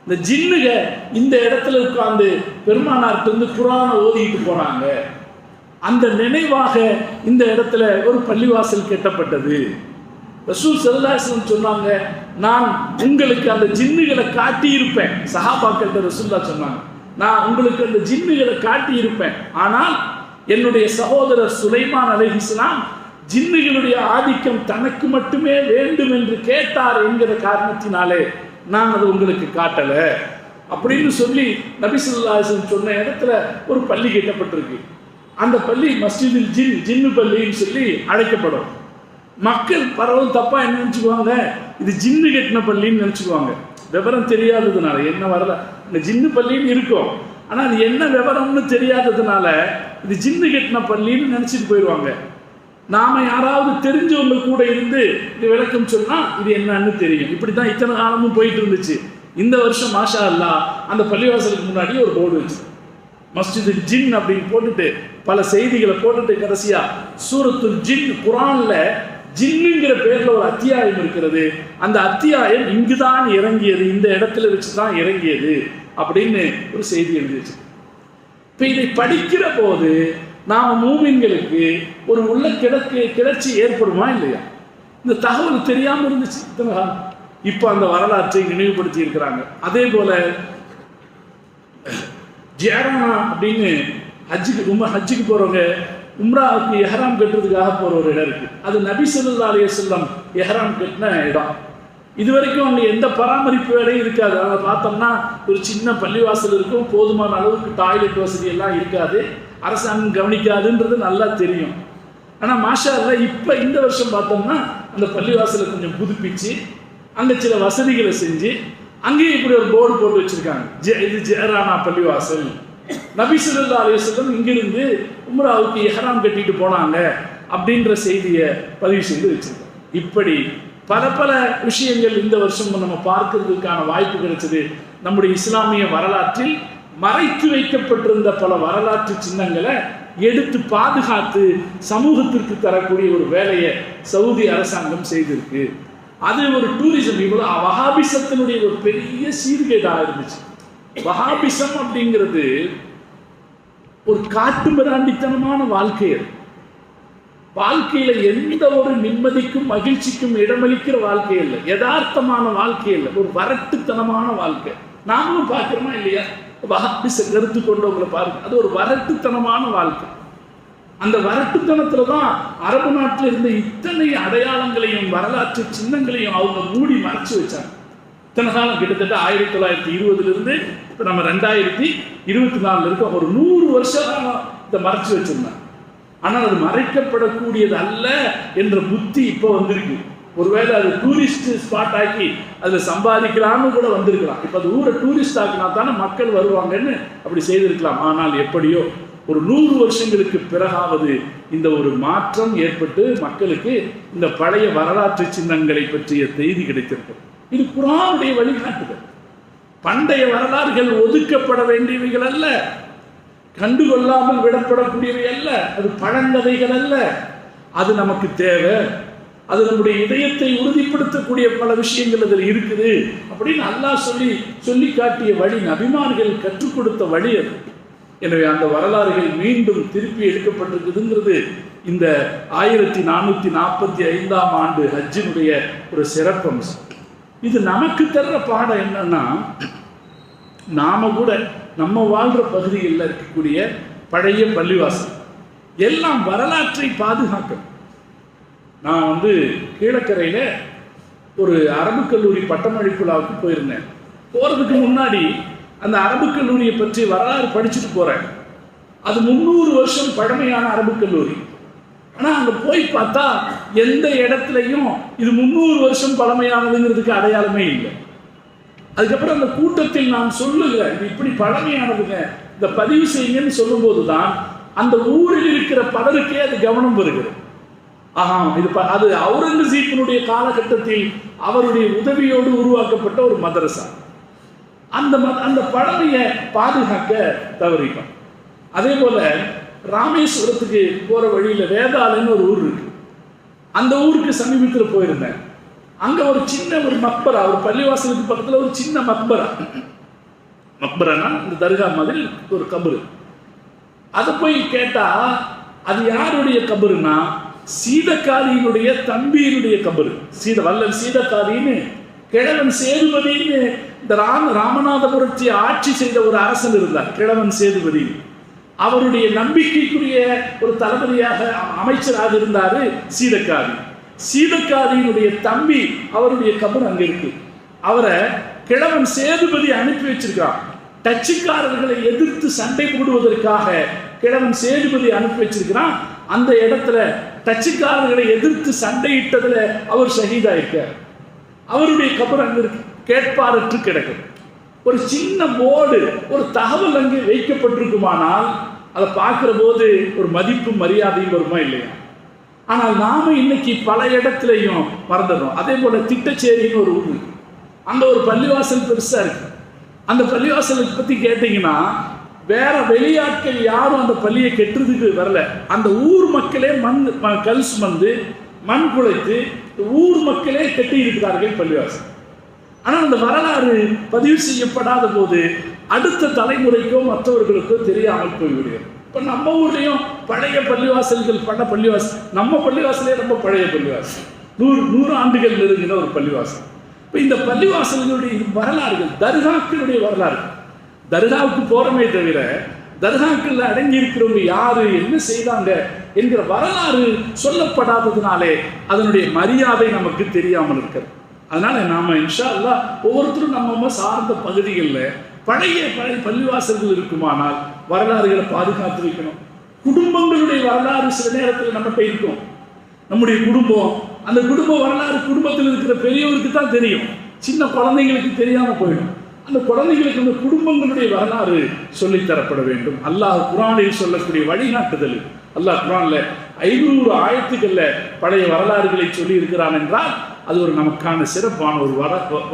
இந்த ஜின்னுக இந்த இடத்துல உட்கார்ந்து பெருமானார்ட்ட இருந்து குர்ஆனை ஓதிட்டு போனாங்க. அந்த நினைவாக இந்த இடத்துல ஒரு பள்ளிவாசல் கட்டப்பட்டது. ரசூல் ஸல்லல்லாஹு அலைஹி வஸல்லம் சொன்னாங்க, நான் உங்களுக்கு அந்த ஜின்னுகளை காட்டி இருப்பேன். சஹாபாக்கள் ரசூலுல்லாஹ் சொன்னாங்க, நான் உங்களுக்கு அந்த ஜின்னுகளை காட்டி இருப்பேன். ஆனால் என்னுடைய சகோதரர் சுலைமான் அலைஹிஸ்ஸலாம் ஜின்னுகளுடைய ஆதிக்கம் தனக்கு மட்டுமே வேண்டும் என்று கேட்டார் என்கிற காரணத்தினாலே நான் அதை உங்களுக்கு காட்டல அப்படின்னு சொல்லி நபி ஸல்லல்லாஹு அலைஹி வஸல்லம் சொன்ன இடத்துல ஒரு பள்ளி கட்டப்பட்டிருக்கு. அந்த பள்ளி மஸ்ஜிதுல் ஜின்னு பள்ளின்னு சொல்லி அழைக்கப்படும். மக்கள் பரவல் தப்பா என்ன நினைச்சுக்குவாங்க, இது ஜின்னு கட்டின பள்ளின்னு நினைச்சுக்குவாங்க. விவரம் தெரியாததுனால என்ன வரல, இந்த ஜின்னு பள்ளின்னு இருக்கும், ஆனா அது என்ன விவரம்னு தெரியாததுனால இது ஜின்னு கட்டின பள்ளின்னு நினைச்சிட்டு போயிடுவாங்க. நாம யாராவது தெரிஞ்சவங்க கூட இருந்து இது விளக்கம் சொன்னா இது என்னன்னு தெரியும். இப்படித்தான் இத்தனை காலமும் போயிட்டு இருந்துச்சு. இந்த வருஷம் மாஷா அல்லாஹ் அந்த பள்ளிவாசலுக்கு முன்னாடி ஒரு போர்டு வச்சு மஸ்ஜிது ஜின் அப்படின்னு போட்டுட்டு பல செய்திகளை போட்டுட்டு கடைசியா சூரத்துல் ஜின், குர்ஆன்ல ஜின்னுங்கிற பேர்ல ஒரு அத்தியாயம் இருக்கிறது, அந்த அத்தியாயம் இங்குதான் இறங்கியது, இந்த இடத்துல வச்சுதான் இறங்கியது அப்படின்னு ஒரு செய்தி எழுதி வச்சு. இப்ப இதை படிக்கிற போது நாம மூமின்களுக்கு ஒரு உள்ள கிளர்ச்சி ஏற்படுமா இல்லையா? இந்த தகவல் தெரியாம இருந்துச்சு இத்தனை காலம். இப்ப அந்த வரலாற்றை நினைவுபடுத்தி இருக்கிறாங்க. அதே போல ஜியாரானா அப்படின்னு ஹஜ்ஜுக்கு போறவங்க உம்ராவுக்கு எஹ்ராம் கட்டுறதுக்காக போற ஒரு இடம் இருக்கு. அது நபி ஸல்லல்லாஹு அலைஹி வஸல்லம் எஹ்ராம் கட்டின இடம். இது வரைக்கும் அங்கே எந்த பராமரிப்பு வேலையும் இருக்காது. அதை பார்த்தோம்னா ஒரு சின்ன பள்ளிவாசல் இருக்கும், போதுமான அளவுக்கு டாய்லெட் வசதி எல்லாம் இருக்காது, அரசாங்கம் கவனிக்காதுன்றது நல்லா தெரியும். ஆனால் மாஷா அல்லாஹ் இப்போ இந்த வருஷம் பார்த்தோம்னா அந்த பள்ளிவாசலை கொஞ்சம் புதுப்பிச்சு அங்கே சில வசதிகளை செஞ்சு அங்கேயும் இப்படி ஒரு போர்டு போட்டு வச்சிருக்காங்க, இது ஜியாரானா பள்ளிவாசல். நபி ஸல்லல்லாஹு அலைஹி வஸல்லம் இங்கிருந்து உம்ராவுக்கு எஹ்ராம் கட்டிட்டு போனாங்க அப்படின்ற செய்தியை பதிவு செய்து வச்சிருக்கோம். இப்படி பல விஷயங்கள் இந்த வருஷம் நம்ம பார்க்கிறதுக்கான வாய்ப்பு கிடைச்சது. நம்முடைய இஸ்லாமிய வரலாற்றில் மறைத்து வைக்கப்பட்டிருந்த பல வரலாற்று சின்னங்களை எடுத்து பாதுகாத்து சமூகத்திற்கு தரக்கூடிய ஒரு வேலையை சவுதி அரசாங்கம் செய்திருக்கு. அது ஒரு டூரிசம். இவ்வளவு வஹாபிசத்தினுடைய ஒரு பெரிய சீர்கேடாக இருந்துச்சு. வஹாபிசம் அப்படிங்கிறது ஒரு காட்டு மிராண்டித்தனமான வாழ்க்கை. வாழ்க்கையில எந்த ஒரு நிம்மதிக்கும் மகிழ்ச்சிக்கும் இடமளிக்கிற வாழ்க்கை இல்லை, யதார்த்தமான வாழ்க்கை இல்லை, ஒரு வரட்டுத்தனமான வாழ்க்கை. நாமளும் பார்க்கிறோமா இல்லையா? வஹாபிச கருத்து கொண்டவங்களை பாருங்க, அது ஒரு வரட்டுத்தனமான வாழ்க்கை. அந்த வரட்டுத்தனத்துல தான் அரபு நாட்டில் இருந்த இத்தனை அடையாளங்களையும் வரலாற்று சின்னங்களையும் அவங்க மூடி மறைச்சு வச்சாங்க. இத்தனை காலம் கிட்டத்தட்ட 1920 இப்போ நம்ம 2024 இருக்கோம். ஒரு 100 வருஷம் இதை மறைச்சு வச்சிருந்தாங்க. ஆனால் அது மறைக்கப்படக்கூடியது அல்ல என்ற புத்தி இப்போ வந்திருக்கு. ஒருவேளை அது டூரிஸ்ட் ஸ்பாட் ஆக்கி அதில் சம்பாதிக்கலாம்னு கூட வந்திருக்கலாம். இப்போ அது ஊரை டூரிஸ்ட் ஆக்கினா தானே மக்கள் வருவாங்கன்னு அப்படி செய்திருக்கலாம். ஆனால் எப்படியோ ஒரு 100 வருஷங்களுக்கு பிறகாவது இந்த ஒரு மாற்றம் ஏற்பட்டு மக்களுக்கு இந்த பழைய வரலாற்று சின்னங்களை பற்றிய செய்தி கிடைத்திருக்கும். இது குர்ஆனுடைய வழிகாட்டுதல். பண்டைய வரலாறுகள் ஒதுக்கப்பட வேண்டியவைகள் அல்ல, கண்டுகொள்ளாமல் விடப்படக்கூடியவை அல்ல, அது பழங்கதைகள் அல்ல. அது நமக்கு தேவை, அது நம்முடைய இதயத்தை உறுதிப்படுத்தக்கூடிய பல விஷயங்கள் அதில் இருக்குது அப்படின்னு அல்லாஹ் சொல்லி காட்டிய வழி, நபிமார்கள் கற்றுக் கொடுத்த வழி அது. எனவே அந்த வரலாறுகள் மீண்டும் திருப்பி எடுக்கப்பட்டிருக்குதுங்கிறது இந்த 1445ஆம் ஆண்டு ஹஜ்ஜினுடைய ஒரு சிறப்பம்சம். இது நமக்கு தர்ற பாடம் என்னன்னா, நாம கூட நம்ம வாழ்ற பகுதிகளில் இருக்கக்கூடிய பழைய பள்ளிவாசல் எல்லாம் வரலாற்றை பாதுகாக்கணும். நான் கீழக்கரையில் ஒரு அரபு கல்லூரி பட்டமளிப்பு விழாவுக்கு போயிருந்தேன். போகிறதுக்கு முன்னாடி அந்த அரபு கல்லூரியை பற்றி வரலாறு படிச்சுட்டு போகிறேன். அது 300 வருஷம் பழமையான அரபு கல்லூரி. ஆனால் அங்கே போய் பார்த்தா எந்த இடத்துலையும் இது 300 வருஷம் பழமையானதுங்கிறதுக்கு அடையாளமே இல்லை. அதுக்கப்புறம் அந்த கூட்டத்தில் நான் சொல்லுகிறேன், இது இப்படி பழமையானதுங்க, இந்த பதிவு செய்யுங்கன்னு சொல்லும்போது தான் அந்த ஊரில் இருக்கிற பலருக்கே அது கவனம் வருகிறது. அது அவுரங்கசீப்பினுடைய காலகட்டத்தில் அவருடைய உதவியோடு உருவாக்கப்பட்ட ஒரு மதரசா. அந்த பழமையை பாதுகாக்க தவறிட்டோம். அதே போல ராமேஸ்வரத்துக்கு போற வழியில வேதாளன்னு ஒரு ஊர் இருக்கு. அந்த ஊருக்கு சமீபத்தில் போயிருந்தேன். அங்க ஒரு சின்ன ஒரு மக்பரா, ஒரு பள்ளிவாசலுக்கு பக்கத்துல ஒரு சின்ன மக்பரானா இந்த தர்கா மாதிரி ஒரு கபரு. அதை போய் கேட்டா அது யாருடைய கபருனா சீதக்காரியினுடைய தம்பியினுடைய கபரு. வல்லல் சீதக்காரின்னு கிழவன் சேதுபதினு இந்த ராமநாதபுரத்தை ஆட்சி செய்த ஒரு அரசன் இருந்தார், கிழவன் சேதுபதி. அவருடைய நம்பிக்கைக்குரிய ஒரு தளபதியாக அமைச்சராக இருந்தாரு சீதக்காரி. சீதக்காரியினுடைய தம்பி அவருடைய கபர் அங்க இருக்கு. அவரை கிழவன் சேதுபதி அனுப்பி வச்சிருக்கான். டச்சுக்காரர்களை எதிர்த்து சண்டை போடுவதற்காக கிழவன் சேதுபதி அனுப்பி வச்சிருக்கிறான். அந்த இடத்துல டச்சுக்காரர்களை எதிர்த்து சண்டையிட்டதுல அவர் ஷஹீதா இருக்கார். அவருடைய கபர் அங்க இருக்கு, கேட்பாரற்று கிடக்கும். ஒரு சின்ன போர்டு, ஒரு தகவல் அங்கே வைக்கப்பட்டிருக்குமானால் அதை பார்க்கிற போது ஒரு மதிப்பு மரியாதையும் வருமா இல்லையா? ஆனால் நாம இன்னைக்கு பல இடத்துலையும் மறந்துடுறோம். அதே போல திட்டச்சேரின்னு ஒரு ஊர், அங்க ஒரு பள்ளிவாசல் பெருசா இருக்கு. அந்த பள்ளிவாசலுக்கு பத்தி கேட்டீங்கன்னா வேற வெளியாட்கள் யாரும் அந்த பள்ளியை கெட்டுறதுக்கு வரல. அந்த ஊர் மக்களே கல் சுமந்து மண் குலைத்து ஊர் மக்களே கட்டி இருக்கிறார்கள் பள்ளிவாசல். ஆனால் அந்த வரலாறு பதிவு செய்யப்படாத போது அடுத்த தலைமுறைக்கோ மற்றவர்களுக்கோ தெரியாமல் போய்விடுகிறது. இப்போ நம்ம ஊர்லேயும் பழைய பள்ளிவாசல்கள், பள்ளிவாசல், நம்ம பள்ளிவாசலே ரொம்ப பழைய பள்ளிவாசல், 100 ஆண்டுகள் நெருங்கின ஒரு பள்ளிவாசல். இப்போ இந்த பள்ளிவாசல்களுடைய வரலாறுகள், தர்காக்களுடைய வரலாறு, தர்காவுக்கு போறமே தவிர தர்காக்கள் அடங்கி இருக்கிறவங்க யாரு, என்ன செய்தாங்க என்கிற வரலாறு சொல்லப்படாததுனாலே அதனுடைய மரியாதை நமக்கு தெரியாமல் இருக்கிறது. அதனால நாம இன்ஷா அல்லாஹ் ஒவ்வொருத்தரும் நம்ம சார்ந்த பகுதிகளில் பழைய பள்ளிவாசல்கள் இருக்குமானால் வரலாறுகளை பாதுகாத்து வைக்கணும். குடும்பங்களுடைய வரலாறு சில நேரத்தில் நம்மகிட்ட இருக்கும். நம்முடைய குடும்பம், அந்த குடும்ப வரலாறு குடும்பத்தில் இருக்கிற பெரியவருக்கு தான் தெரியும், சின்ன குழந்தைங்களுக்கு தெரியாம போயிடும். அந்த குழந்தைகளுக்கு அந்த குடும்பங்களுடைய வரலாறு சொல்லித்தரப்பட வேண்டும். அல்லாஹ் குர்ஆனில் சொல்லக்கூடிய வழிகாட்டுதல், அல்லாஹ் குர்ஆன்ல 500 ஆயத்துக்கள்ல பழைய வரலாறுகளை சொல்லி இருக்கிறான் என்றால் அது ஒரு நமக்கான சிறப்பான ஒரு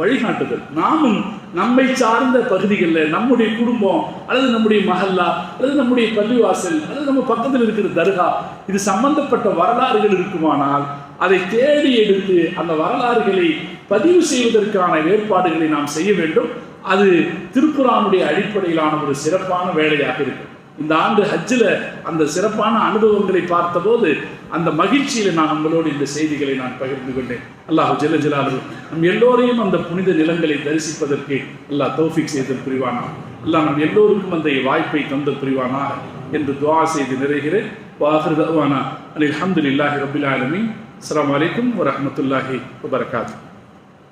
வழிகாட்டுதல். நாமும் நம்மை சார்ந்த பகுதிகளில் நம்முடைய குடும்பம் அல்லது நம்முடைய மஹல்லா அல்லது நம்முடைய பள்ளிவாசல் அல்லது நம்ம பக்கத்தில் இருக்கிற தர்கா இது சம்பந்தப்பட்ட வரலாறுகள் இருக்குமானால் அதை தேடி எடுத்து அந்த வரலாறுகளை பதிவு செய்வதற்கான ஏற்பாடுகளை நாம் செய்ய வேண்டும். அது திருக்குர்ஆனுடைய அடிப்படையிலான ஒரு சிறப்பான வேலையாக இருக்கும். இந்த ஆண்டு ஹஜ்ஜில் அந்த சிறப்பான அனுபவங்களை பார்த்தபோது அந்த மகிழ்ச்சியில் நான் உங்களோடு இந்த செய்திகளை நான் பகிர்ந்து கொண்டேன். அல்லாஹ் ஜல்ல ஜலாலுஹு நம் எல்லோரையும் அந்த புனித நிலங்களை தரிசிப்பதற்கு அல்லாஹ் தௌஃபீக் செய்து புரிவானா. அல்லாஹ் நம் எல்லோருக்கும் அந்த வாய்ப்பை தந்து புரிவானா என்று துஆ செய்து நிறைகிறேன். வாஹிரு தஅவானா அல்ஹம்துலில்லாஹி ரப்பில் ஆலமீன். அஸ்ஸலாமு அலைக்கும் வரஹ்மத்துல்லாஹி வபரகாத்துஹு.